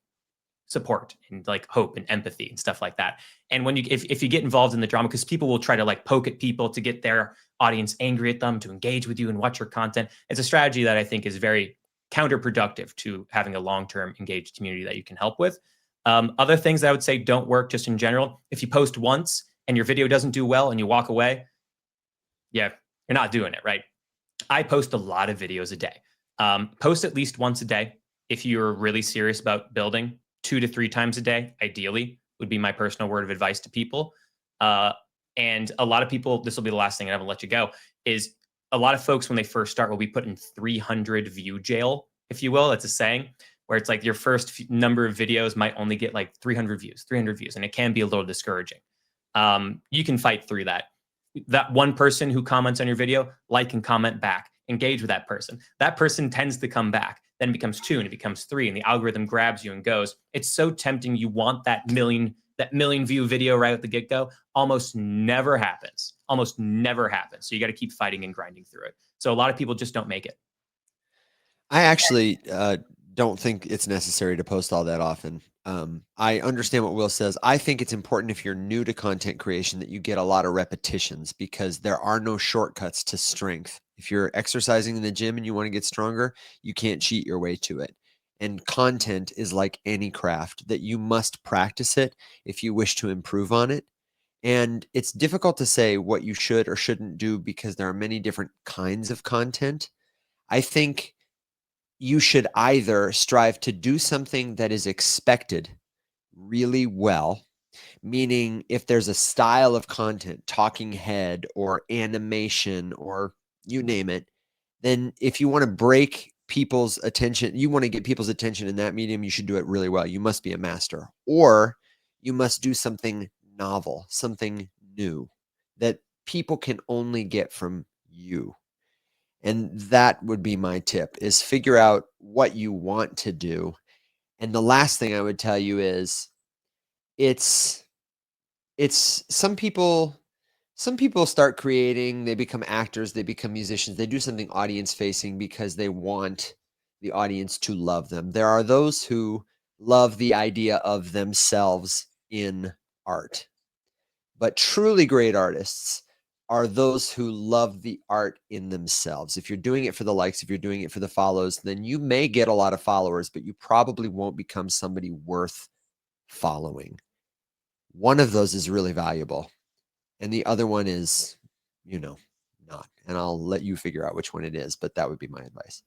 Speaker 2: support and like hope and empathy and stuff like that. And when you if you get involved in the drama, because people will try to like poke at people to get their audience angry at them, to engage with you and watch your content. It's a strategy that I think is very counterproductive to having a long-term engaged community that you can help with. Other things that I would say don't work just in general. If you post once and your video doesn't do well and you walk away, yeah, you're not doing it, right? I post a lot of videos a day. Post at least once a day. If you're really serious about building, 2 to 3 times a day, ideally, would be my personal word of advice to people. And a lot of people, this will be the last thing and I will let you go, is a lot of folks when they first start will be put in 300 view jail, if you will. That's a saying where it's like your first number of videos might only get like 300 views, and it can be a little discouraging. You can fight through that. That one person who comments on your video, like and comment back, engage with that person. That person tends to come back. Then it becomes 2 and it becomes 3 and the algorithm grabs you and goes. It's so tempting. You want that million view video right at the get-go. Almost never happens. So you got to keep fighting and grinding through it. So a lot of people just don't make it.
Speaker 3: I actually don't think it's necessary to post all that often. I understand what Will says. I think it's important if you're new to content creation that you get a lot of repetitions because there are no shortcuts to strength. If you're exercising in the gym and you want to get stronger, you can't cheat your way to it. And content is like any craft that you must practice it if you wish to improve on it. And it's difficult to say what you should or shouldn't do because there are many different kinds of content. I think you should either strive to do something that is expected really well, meaning if there's a style of content, talking head or animation or you name it, then if you want to break people's attention, you want to get people's attention in that medium, you should do it really well. You must be a master, or you must do something novel, something new that people can only get from you. And that would be my tip, is figure out what you want to do. And the last thing I would tell you is it's some people start creating, they become actors, they become musicians, they do something audience facing because they want the audience to love them. There are those who love the idea of themselves in art. But truly great artists are those who love the art in themselves. If you're doing it for the likes, if you're doing it for the follows, then you may get a lot of followers, but you probably won't become somebody worth following. One of those is really valuable. And the other one is, not. And I'll let you figure out which one it is, but that would be my advice.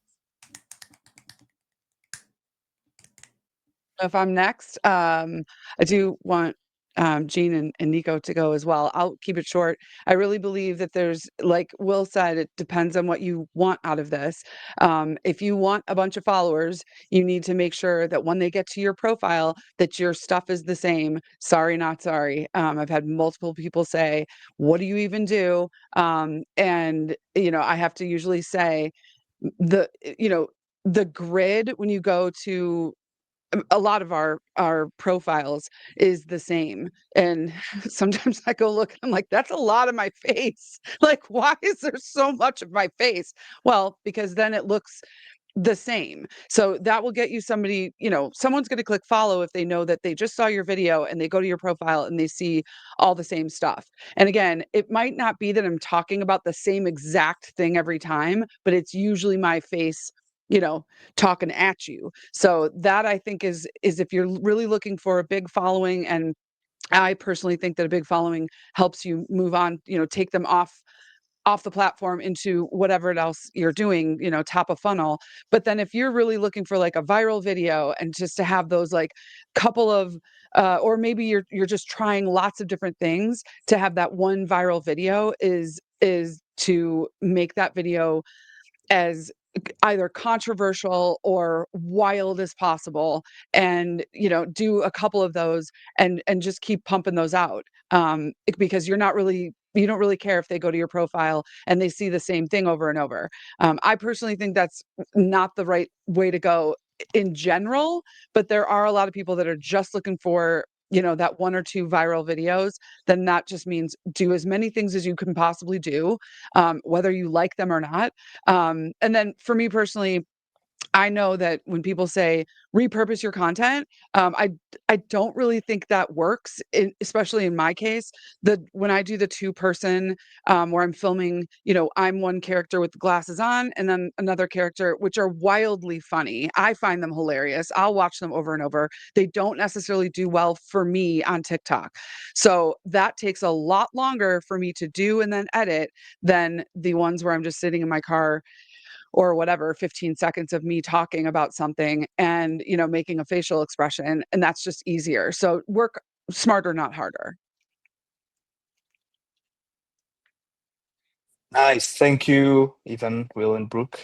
Speaker 4: If I'm next, I do want Gene and Nico to go as well. I'll keep it short. I really believe that there's, like Will said, it depends on what you want out of this. If you want a bunch of followers, you need to make sure that when they get to your profile, that your stuff is the same. Sorry, not sorry. I've had multiple people say, "What do you even do?" And I have to usually say the grid when you go to a lot of our profiles is the same, and sometimes I go look, I'm like, that's a lot of my face. Like, why is there so much of my face? Well, because then it looks the same. So that will get you somebody, someone's going to click follow if they know that they just saw your video and they go to your profile and they see all the same stuff. And again, it might not be that I'm talking about the same exact thing every time, but it's usually my face, talking at you. So that I think is if you're really looking for a big following and I personally think that a big following helps you move on, take them off the platform into whatever else you're doing, top of funnel. But then if you're really looking for like a viral video and just to have those like couple of or maybe you're just trying lots of different things, to have that one viral video is to make that video as either controversial or wild as possible, and do a couple of those and just keep pumping those out, because you don't really care if they go to your profile and they see the same thing over and over. I personally think that's not the right way to go in general, but there are a lot of people that are just looking for that one or two viral videos. Then that just means do as many things as you can possibly do, whether you like them or not. And then for me personally, I know that when people say repurpose your content, I don't really think that works, especially in my case. When I do the 2-person, where I'm filming, I'm one character with the glasses on, and then another character, which are wildly funny. I find them hilarious. I'll watch them over and over. They don't necessarily do well for me on TikTok, so that takes a lot longer for me to do and then edit than the ones where I'm just sitting in my car or whatever, 15 seconds of me talking about something and, making a facial expression. And that's just easier. So work smarter, not harder.
Speaker 6: Nice. Thank you, Ethan, Will, and Brooke.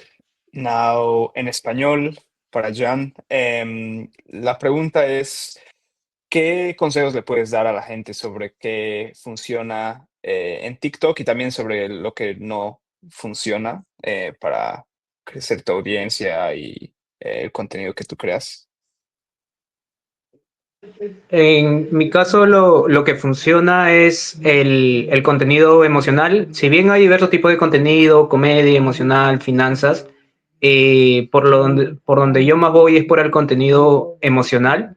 Speaker 6: Now, en español, para Jan, la pregunta es, ¿qué consejos le puedes dar a la gente sobre qué funciona en TikTok y también sobre lo que no funciona para crecer tu audiencia y el contenido que tú creas?
Speaker 5: En mi caso, lo que funciona es el contenido emocional. Si bien hay diversos tipos de contenido, comedia, emocional, finanzas, por donde yo más voy es por el contenido emocional.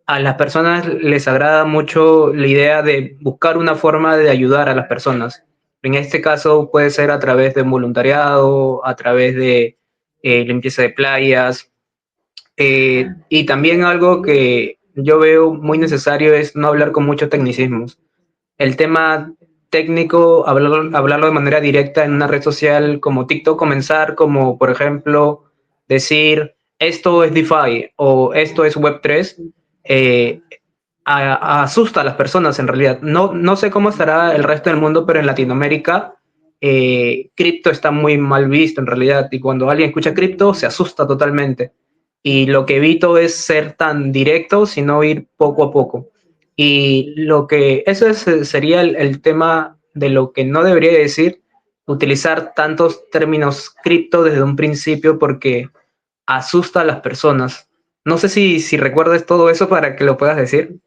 Speaker 5: A las personas les agrada mucho la idea de buscar una forma de ayudar a las personas. En este caso puede ser a través de un voluntariado, a través de limpieza de playas, y también algo que yo veo muy necesario es no hablar con muchos tecnicismos. El tema técnico, hablarlo de manera directa en una red social como TikTok, comenzar como, por ejemplo, decir esto es DeFi o esto es Web3, eh, asusta a las personas en realidad. No sé cómo estará el resto del mundo, pero en Latinoamérica cripto está muy mal visto en realidad, y cuando alguien escucha cripto se asusta totalmente. Y lo que evito es ser tan directo, sino ir poco a poco. Y sería el tema de lo que no debería decir, utilizar tantos términos cripto desde un principio porque asusta a las personas. No sé si recuerdas todo eso para que lo puedas decir.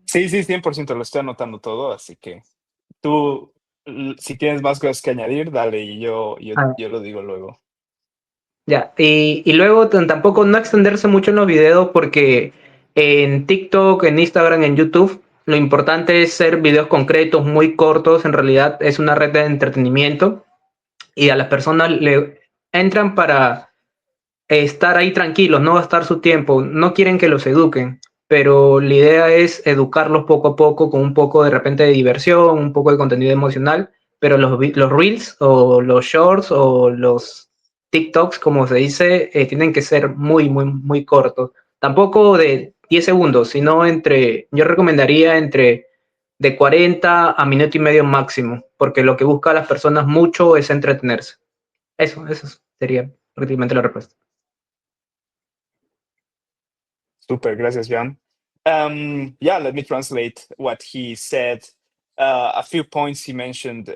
Speaker 6: Sí, 100%, lo estoy anotando todo, así que tú, si tienes más cosas que añadir, dale y yo lo digo luego.
Speaker 5: Ya, y luego tampoco no extenderse mucho en los videos porque en TikTok, en Instagram, en YouTube, lo importante es ser videos concretos, muy cortos. En realidad es una red de entretenimiento y a las personas le entran para estar ahí tranquilos, no gastar su tiempo, no quieren que los eduquen, pero la idea es educarlos poco a poco con un poco de repente de diversión, un poco de contenido emocional, pero los reels o los shorts o los TikToks, como se dice, tienen que ser muy, muy, muy cortos. Tampoco de 10 segundos, sino yo recomendaría entre de 40 a minuto y medio máximo, porque lo que busca a las personas mucho es entretenerse. Eso sería prácticamente la respuesta.
Speaker 6: Super, gracias, Jan. Yeah, let me translate what he said. A few points he mentioned.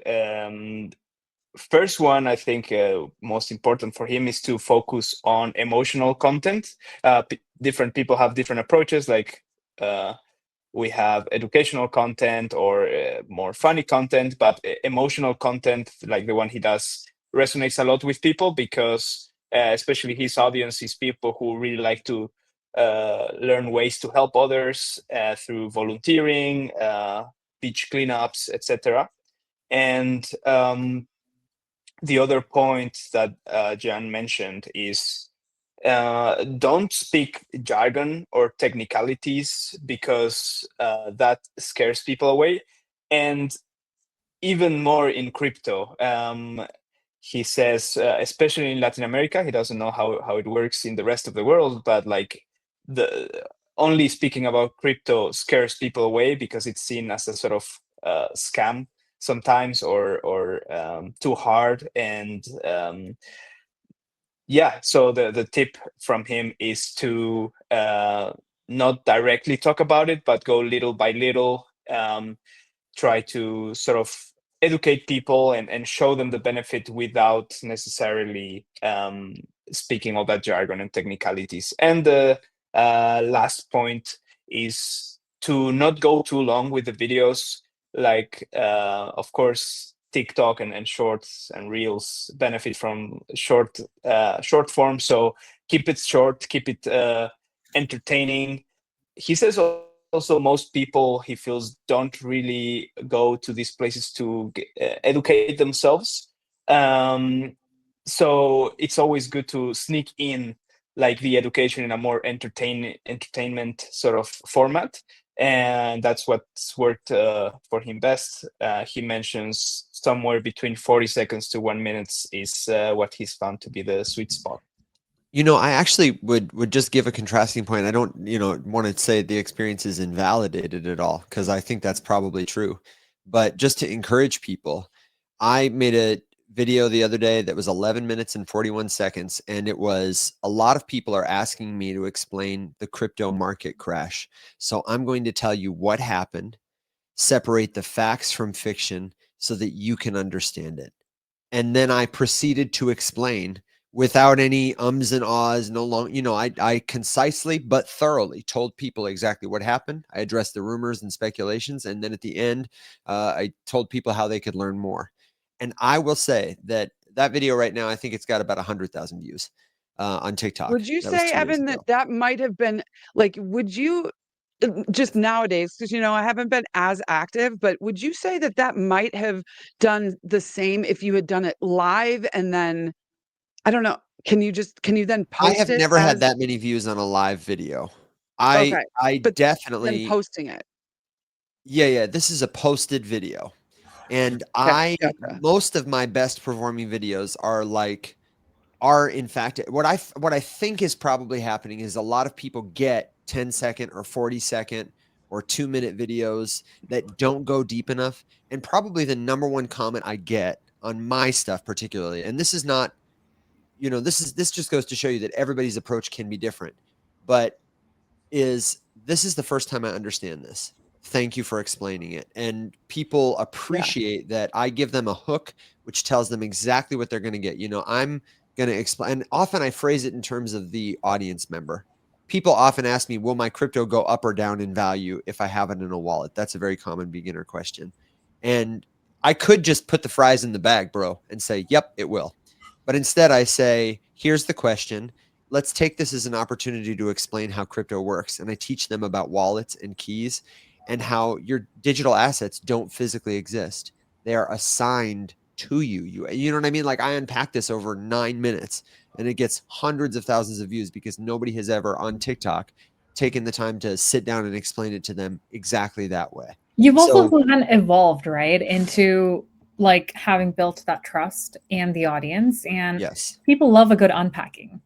Speaker 6: First one, I think most important for him is to focus on emotional content. Different people have different approaches, like we have educational content or more funny content, but emotional content, like the one he does, resonates a lot with people because especially his audience is people who really like to learn ways to help others through volunteering, beach cleanups, etc. And the other point that Jan mentioned is don't speak jargon or technicalities because that scares people away. And even more in crypto, he says, especially in Latin America, he doesn't know how it works in the rest of the world, but like the only speaking about crypto scares people away because it's seen as a sort of scam sometimes, or too hard. And yeah, so the tip from him is to not directly talk about it, but go little by little, try to sort of educate people and show them the benefit without necessarily speaking all that jargon and technicalities. And the last point is to not go too long with the videos. Like, of course, TikTok and shorts and reels benefit from short form. So keep it short, keep it entertaining. He says also most people, he feels, don't really go to these places to educate themselves. So it's always good to sneak in like the education in a more entertainment sort of format. And that's what's worked for him best. He mentions somewhere between 40 seconds to 1 minute is what he's found to be the sweet spot.
Speaker 3: You know, I actually would just give a contrasting point. I don't, want to say the experience is invalidated at all, because I think that's probably true. But just to encourage people, I made a video the other day that was 11 minutes and 41 seconds. And it was, a lot of people are asking me to explain the crypto market crash. So I'm going to tell you what happened, separate the facts from fiction so that you can understand it. And then I proceeded to explain without any ums and ahs, no long, I concisely but thoroughly told people exactly what happened. I addressed the rumors and speculations. And then at the end, I told people how they could learn more. And I will say that video right now, I think it's got about 100,000 views on TikTok.
Speaker 4: Would you
Speaker 3: That was
Speaker 4: say,
Speaker 3: 2 days
Speaker 4: Evan,
Speaker 3: ago.
Speaker 4: that might have been like, would you just nowadays, because I haven't been as active, but would you say that might have done the same if you had done it live? And then I don't know, can you then
Speaker 3: I
Speaker 4: post
Speaker 3: have
Speaker 4: it
Speaker 3: never had
Speaker 4: as
Speaker 3: that many views on a live video.
Speaker 4: okay,
Speaker 3: I
Speaker 4: but then
Speaker 3: definitely,
Speaker 4: posting it?
Speaker 3: yeah, this is a posted video. And
Speaker 4: Okay, gotcha.
Speaker 3: most of my best performing videos are in fact, what I think is probably happening is a lot of people get 10-second or 40-second or 2-minute videos that don't go deep enough. And probably the number one comment I get on my stuff particularly, and this is not, this just goes to show you that everybody's approach can be different, but this is the first time I understand this. Thank you for explaining it. And people appreciate that I give them a hook, which tells them exactly what they're going to get. I'm going to explain. And often I phrase it in terms of the audience member. People often ask me, will my crypto go up or down in value if I have it in a wallet? That's a very common beginner question. And I could just put the fries in the bag, bro, and say, yep, it will. But instead I say, here's the question. Let's take this as an opportunity to explain how crypto works. And I teach them about wallets and keys and how your digital assets don't physically exist. They are assigned to you. You know what I mean? Like, I unpack this over 9 minutes and it gets hundreds of thousands of views because nobody has ever on TikTok taken the time to sit down and explain it to them exactly that way.
Speaker 1: You've also
Speaker 3: So,
Speaker 1: then evolved, right, into like having built that trust and the audience, and
Speaker 3: yes.
Speaker 1: people love a good unpacking.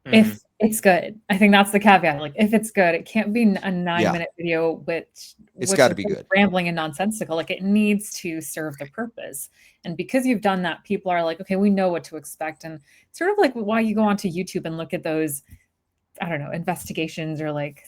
Speaker 2: Mhm.
Speaker 1: If it's good, I think that's the caveat. Like, if it's good, it can't be a 9-minute video
Speaker 3: It's
Speaker 1: which
Speaker 3: got to
Speaker 1: is
Speaker 3: be good.
Speaker 1: rambling and nonsensical. Like, it needs to serve the purpose. And because you've done that, people are like, okay, we know what to expect. And sort of like why you go onto YouTube and look at those, I don't know, investigations or like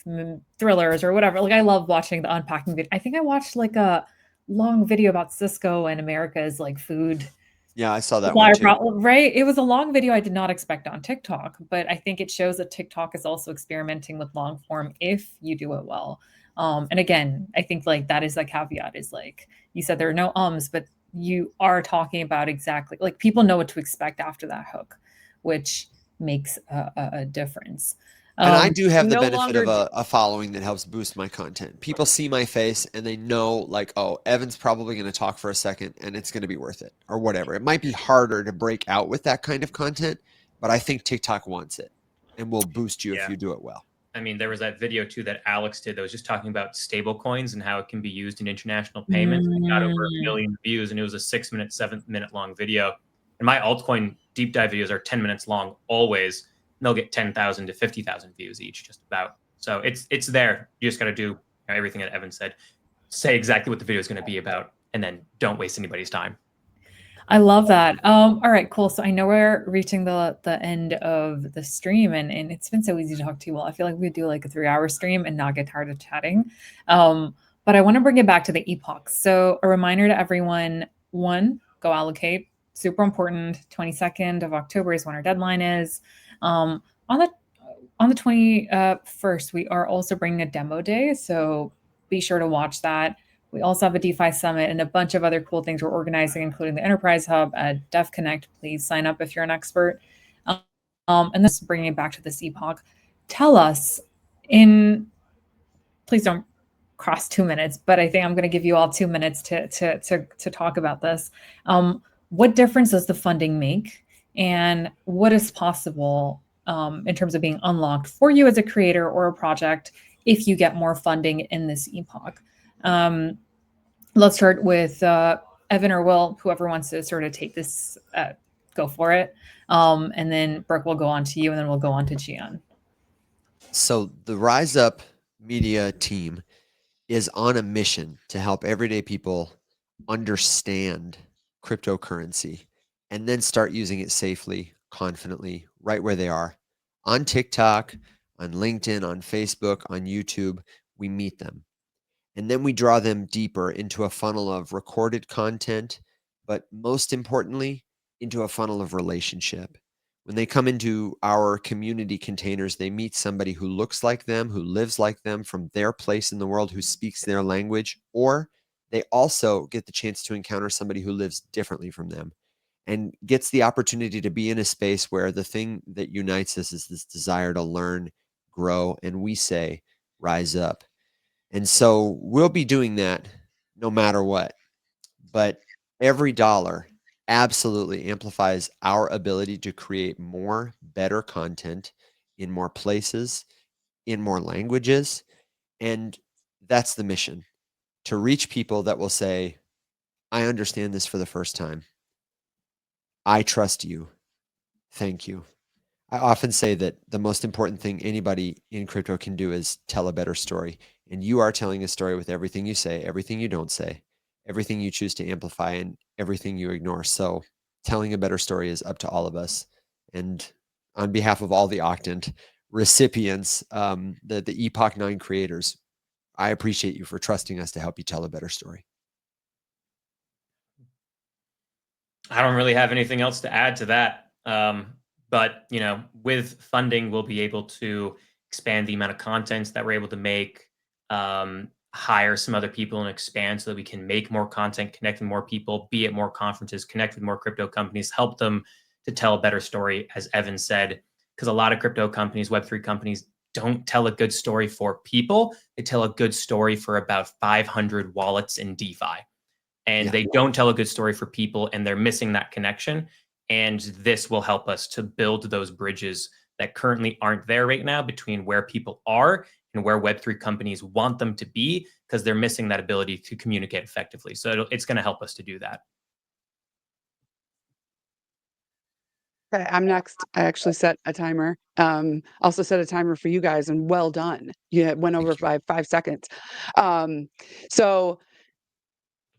Speaker 1: thrillers or whatever. Like, I love watching the unpacking video. I think I watched like a long video about Cisco and America's like food
Speaker 3: Yeah, I saw that
Speaker 1: supplier
Speaker 3: one too.
Speaker 1: problem, right? It was a long video I did not expect on TikTok, but I think it shows that TikTok is also experimenting with long form if you do it well. And again, I think like that is the caveat, is like you said, there are no ums, but you are talking about exactly, like, people know what to expect after that hook, which makes a difference.
Speaker 3: And I do have the
Speaker 4: No
Speaker 3: benefit of
Speaker 4: longer
Speaker 3: a following that helps boost my content. People see my face and they know, like, oh, Evan's probably going to talk for a second and it's going to be worth it or whatever. It might be harder to break out with that kind of content, but I think TikTok wants it. and will boost you if
Speaker 2: Yeah.
Speaker 3: you do it well.
Speaker 2: I mean, there was that video too that Alex did that was just talking about stable coins and how it can be used in international payments. It got over 1 million views, and it was a 6-minute, 7-minute long video. And my altcoin deep dive videos are 10 minutes long always, and they'll get 10,000 to 50,000 views each, just about. So it's there. You just got to do everything that Evan said. Say exactly what the video is going to be about, and then don't waste anybody's time.
Speaker 1: I love that. All right, cool. So I know we're reaching the end of the stream, and it's been so easy to talk to you all. I feel like we do like a 3-hour stream and not get tired of chatting. But I want to bring it back to the Epoch. So a reminder to everyone, 1, go allocate. Super important. 22nd of October is when our deadline is. On the 21st, we are also bringing a demo day. So be sure to watch that. We also have a DeFi summit and a bunch of other cool things we're organizing, including the Enterprise Hub at Dev Connect. Please sign up if you're an expert. And this bringing it back to this Epoch. Tell us please don't cross 2 minutes, but I think I'm going to give you all 2 minutes to talk about this. What difference does the funding make, and what is possible in terms of being unlocked for you as a creator or a project if you get more funding in this Epoch? Let's start with Evan or Will, whoever wants to sort of take this, go for it. And then Brooke will go on to you, and then we'll go on to Gian.
Speaker 3: So the Rise Up Media team is on a mission to help everyday people understand cryptocurrency and then start using it safely, confidently, right where they are. On TikTok, on LinkedIn, on Facebook, on YouTube, we meet them. And then we draw them deeper into a funnel of recorded content, but most importantly, into a funnel of relationship. When they come into our community containers, they meet somebody who looks like them, who lives like them from their place in the world, who speaks their language, or they also get the chance to encounter somebody who lives differently from them and gets the opportunity to be in a space where the thing that unites us is this desire to learn, grow, and we say, rise up. And so we'll be doing that no matter what. But every dollar absolutely amplifies our ability to create more, better content in more places, in more languages. And that's the mission, to reach people that will say, I understand this for the first time. I trust you. Thank you. I often say that the most important thing anybody in crypto can do is tell a better story. And you are telling a story with everything you say, everything you don't say, everything you choose to amplify, and everything you ignore. So telling a better story is up to all of us. And on behalf of all the Octant recipients, the Epoch 9 creators, I appreciate you for trusting us to help you tell a better story.
Speaker 2: I don't really have anything else to add to that. But with funding, we'll be able to expand the amount of content that we're able to make, hire some other people and expand so that we can make more content, connect with more people, be at more conferences, connect with more crypto companies, help them to tell a better story, as Evan said, because a lot of crypto companies, Web3 companies, don't tell a good story for people. They tell a good story for about 500 wallets in DeFi. And they don't tell a good story for people, and they're missing that connection. And this will help us to build those bridges that currently aren't there right now between where people are and where Web3 companies want them to be, because they're missing that ability to communicate effectively. So it's going to help us to do that.
Speaker 4: Okay, I'm next. I actually set a timer. Also set a timer for you guys, and well done. You went over by 5 seconds. So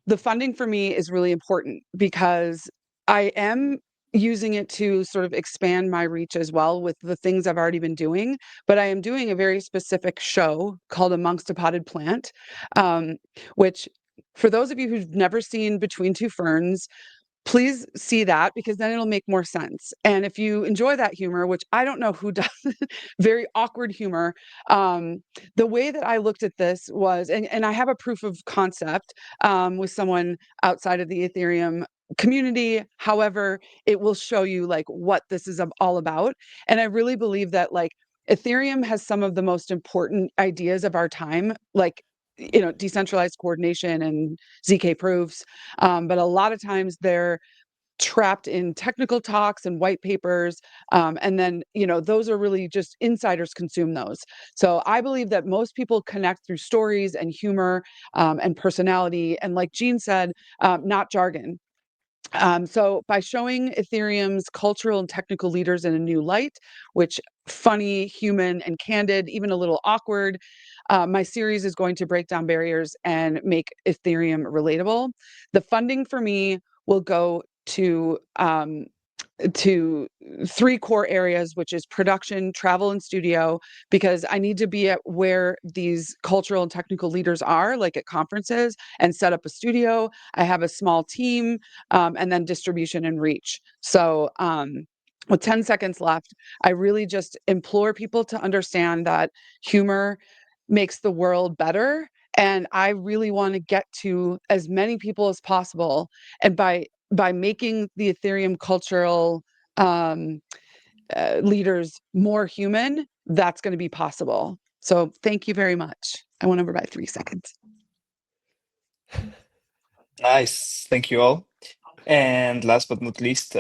Speaker 4: the funding for me is really important because I am using it to sort of expand my reach as well with the things I've already been doing. But I am doing a very specific show called Amongst a Potted Plant, which for those of you who've never seen Between Two Ferns, please see that, because then it'll make more sense. And if you enjoy that humor, which I don't know who does, very awkward humor, the way that I looked at this was, and I have a proof of concept with someone outside of the Ethereum community. However, it will show you like what this is all about. And I really believe that like Ethereum has some of the most important ideas of our time, like decentralized coordination and ZK proofs. But a lot of times they're trapped in technical talks and white papers. And then, those are really just insiders consume those. So I believe that most people connect through stories and humor and personality. And like Jean said, not jargon. So by showing Ethereum's cultural and technical leaders in a new light, which funny, human, and candid, even a little awkward, my series is going to break down barriers and make Ethereum relatable. The funding for me will go to 3 core areas, which is production, travel, and studio, because I need to be at where these cultural and technical leaders are, like at conferences, and set up a studio. I have a small team, and then distribution and reach. So, with 10 seconds left, I really just implore people to understand that humor makes the world better. And I really want to get to as many people as possible. And by making the Ethereum cultural leaders more human, that's going to be possible. So thank you very much. I went over by 3 seconds.
Speaker 6: Nice. Thank you all. And last but not least,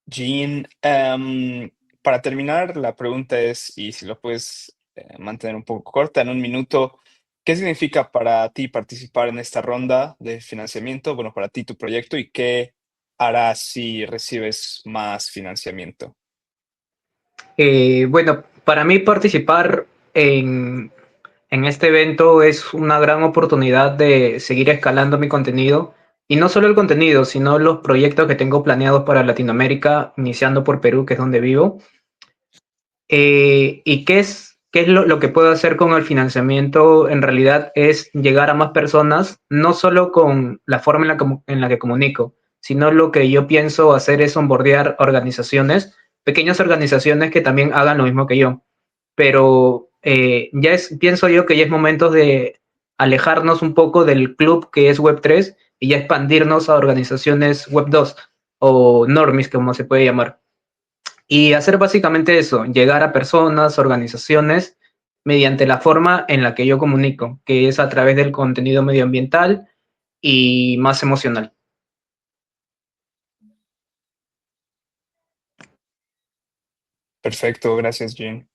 Speaker 6: Jean. Para terminar, la pregunta es, y si lo puedes mantener un poco corta, en un minuto, ¿qué significa para ti participar en esta ronda de financiamiento? Bueno, para ti tu proyecto, y qué harás si recibes más financiamiento.
Speaker 5: Bueno, para mí participar en este evento es una gran oportunidad de seguir escalando mi contenido. Y no solo el contenido, sino los proyectos que tengo planeados para Latinoamérica, iniciando por Perú, que es donde vivo. ¿Y qué es lo que puedo hacer con el financiamiento? En realidad es llegar a más personas, no solo con la forma en la que comunico, sino lo que yo pienso hacer es onboardear organizaciones, pequeñas organizaciones que también hagan lo mismo que yo. Pero pienso yo que ya es momento de alejarnos un poco del club que es Web3 y ya expandirnos a organizaciones Web2 o normies, como se puede llamar. Y hacer básicamente eso, llegar a personas, organizaciones, mediante la forma en la que yo comunico, que es a través del contenido medioambiental y más emocional.
Speaker 6: Perfecto, gracias, Jean.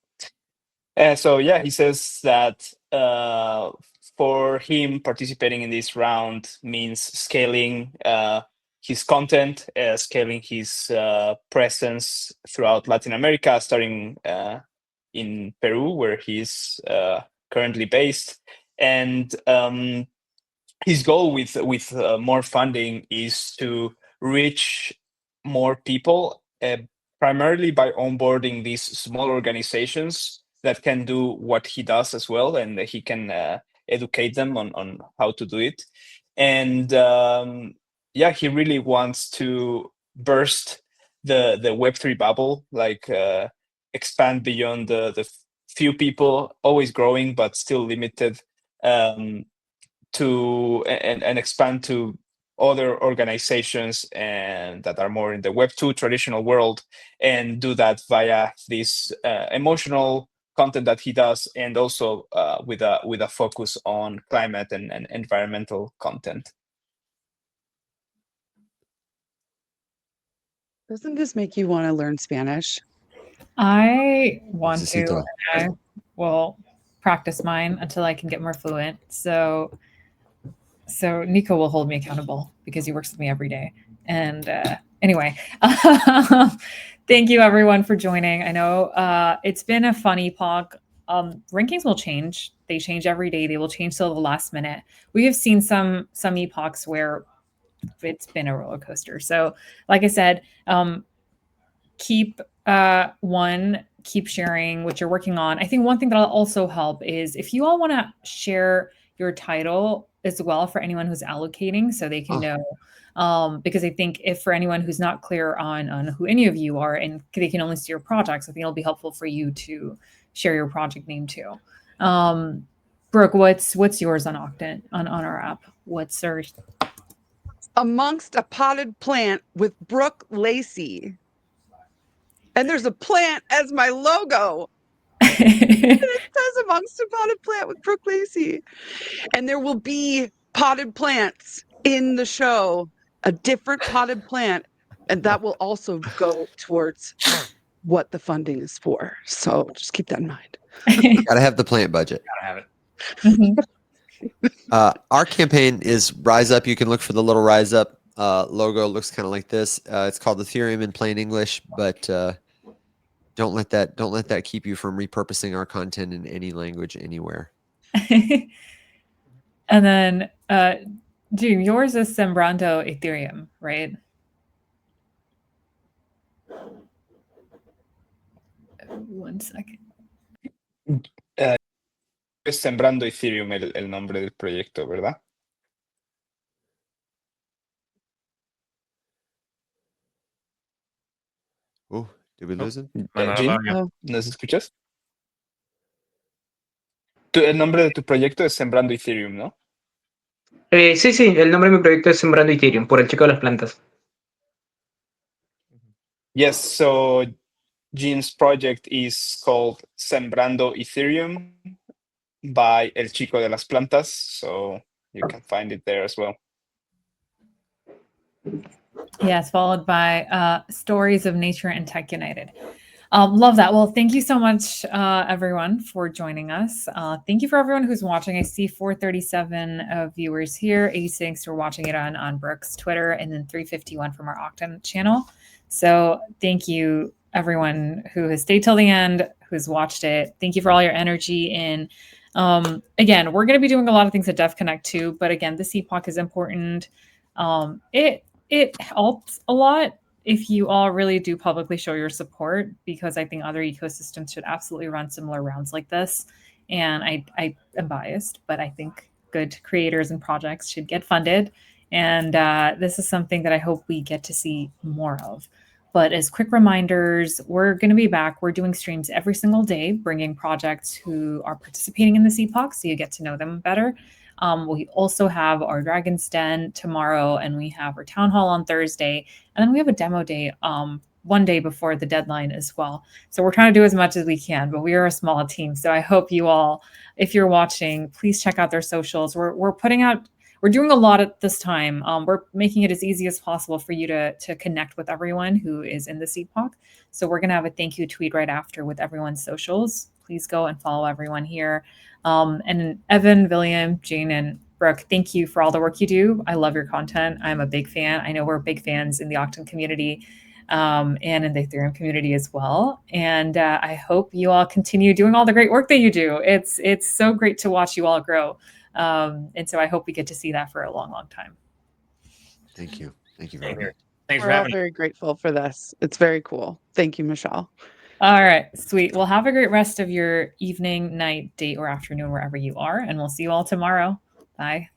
Speaker 6: So yeah, he says that for him, participating in this round means scaling his content, scaling his presence throughout Latin America, starting in Peru, where he's currently based. And his goal with more funding is to reach more people, primarily by onboarding these small organizations that can do what he does as well, and he can educate them on how to do it. And yeah, he really wants to burst the Web3 bubble, like expand beyond the few people, always growing but still limited, to and expand to other organizations and that are more in the Web2 traditional world, and do that via this emotional content that he does, and also with a focus on climate and environmental content.
Speaker 4: Doesn't this make you want to learn Spanish?
Speaker 1: I want to,
Speaker 3: Necesito.
Speaker 1: and I will practice mine until I can get more fluent. So Nico will hold me accountable because he works with me every day. And anyway, thank you everyone for joining. I know it's been a fun epoch. Rankings will change. They change every day. They will change till the last minute. We have seen some epochs where it's been a roller coaster. So like I said, keep sharing what you're working on. I think one thing that'll also help is if you all want to share your title as well for anyone who's allocating, so they can know. Because I think if for anyone who's not clear on who any of you are and they can only see your projects, I think it'll be helpful for you to share your project name too. Brooke, what's yours on Octant on our app? What's yours?
Speaker 4: Amongst a potted plant with Brooke Lacey. And there's a plant as my logo. It says amongst a potted plant with Brooke Lacey. And there will be potted plants in the show a different potted plant, and that will also go towards what the funding is for. So just keep that in mind.
Speaker 3: Gotta have the plant budget.
Speaker 2: Gotta have it.
Speaker 3: Our campaign is Rise Up. You can look for the little Rise Up logo. It looks kind of like this. It's called Ethereum in plain English, but don't let that keep you from repurposing our content in any language anywhere.
Speaker 1: And then, June, yours is Sembrando Ethereum, right? One second.
Speaker 6: Es Sembrando Ethereum el nombre del proyecto, ¿verdad?
Speaker 3: Did we lose him?
Speaker 6: Jean, ¿nos escuchas? El nombre de tu proyecto es Sembrando Ethereum, ¿no?
Speaker 5: Sí, el nombre de mi proyecto es Sembrando Ethereum, por el chico de las plantas.
Speaker 6: Yes, so Jean's project is called Sembrando Ethereum by El Chico de las Plantas, so you can find it there as well.
Speaker 1: Yes, followed by Stories of Nature and Tech United. Love that. Well, thank you so much, everyone, for joining us. Thank you for everyone who's watching. I see 437 viewers here, 86 who are watching it on Brooke's Twitter, and then 351 from our Octant channel. So thank you, everyone who has stayed till the end, who's watched it. Thank you for all your energy. And again, we're going to be doing a lot of things at Dev Connect too. But again, this Epoch is important. It helps a lot if you all really do publicly show your support, because I think other ecosystems should absolutely run similar rounds like this. And I am biased, but I think good creators and projects should get funded. And this is something that I hope we get to see more of. But as quick reminders, we're going to be back. We're doing streams every single day, bringing projects who are participating in this Epoch so you get to know them better. We also have our Dragon's Den tomorrow, and we have our town hall on Thursday. And then we have a demo day one day before the deadline as well. So we're trying to do as much as we can, but we are a small team. So I hope you all, if you're watching, please check out their socials. We're doing a lot at this time. We're making it as easy as possible for you to connect with everyone who is in this Epoch. So we're going to have a thank you tweet right after with everyone's socials. Please go and follow everyone here. And Evan, William, Jane, and Brooke, thank you for all the work you do. I love your content. I'm a big fan. I know we're big fans in the Octant community and in the Ethereum community as well. And I hope you all continue doing all the great work that you do. It's so great to watch you all grow. And so I hope we get to see that for a long, long time.
Speaker 3: Thank you. Thank you very much.
Speaker 2: Thanks
Speaker 4: We're
Speaker 2: for
Speaker 4: all
Speaker 2: having me.
Speaker 4: very grateful for this. It's very cool. Thank you, Michelle.
Speaker 1: All right, sweet. Well, have a great rest of your evening, night, day, or afternoon, wherever you are. And we'll see you all tomorrow. Bye.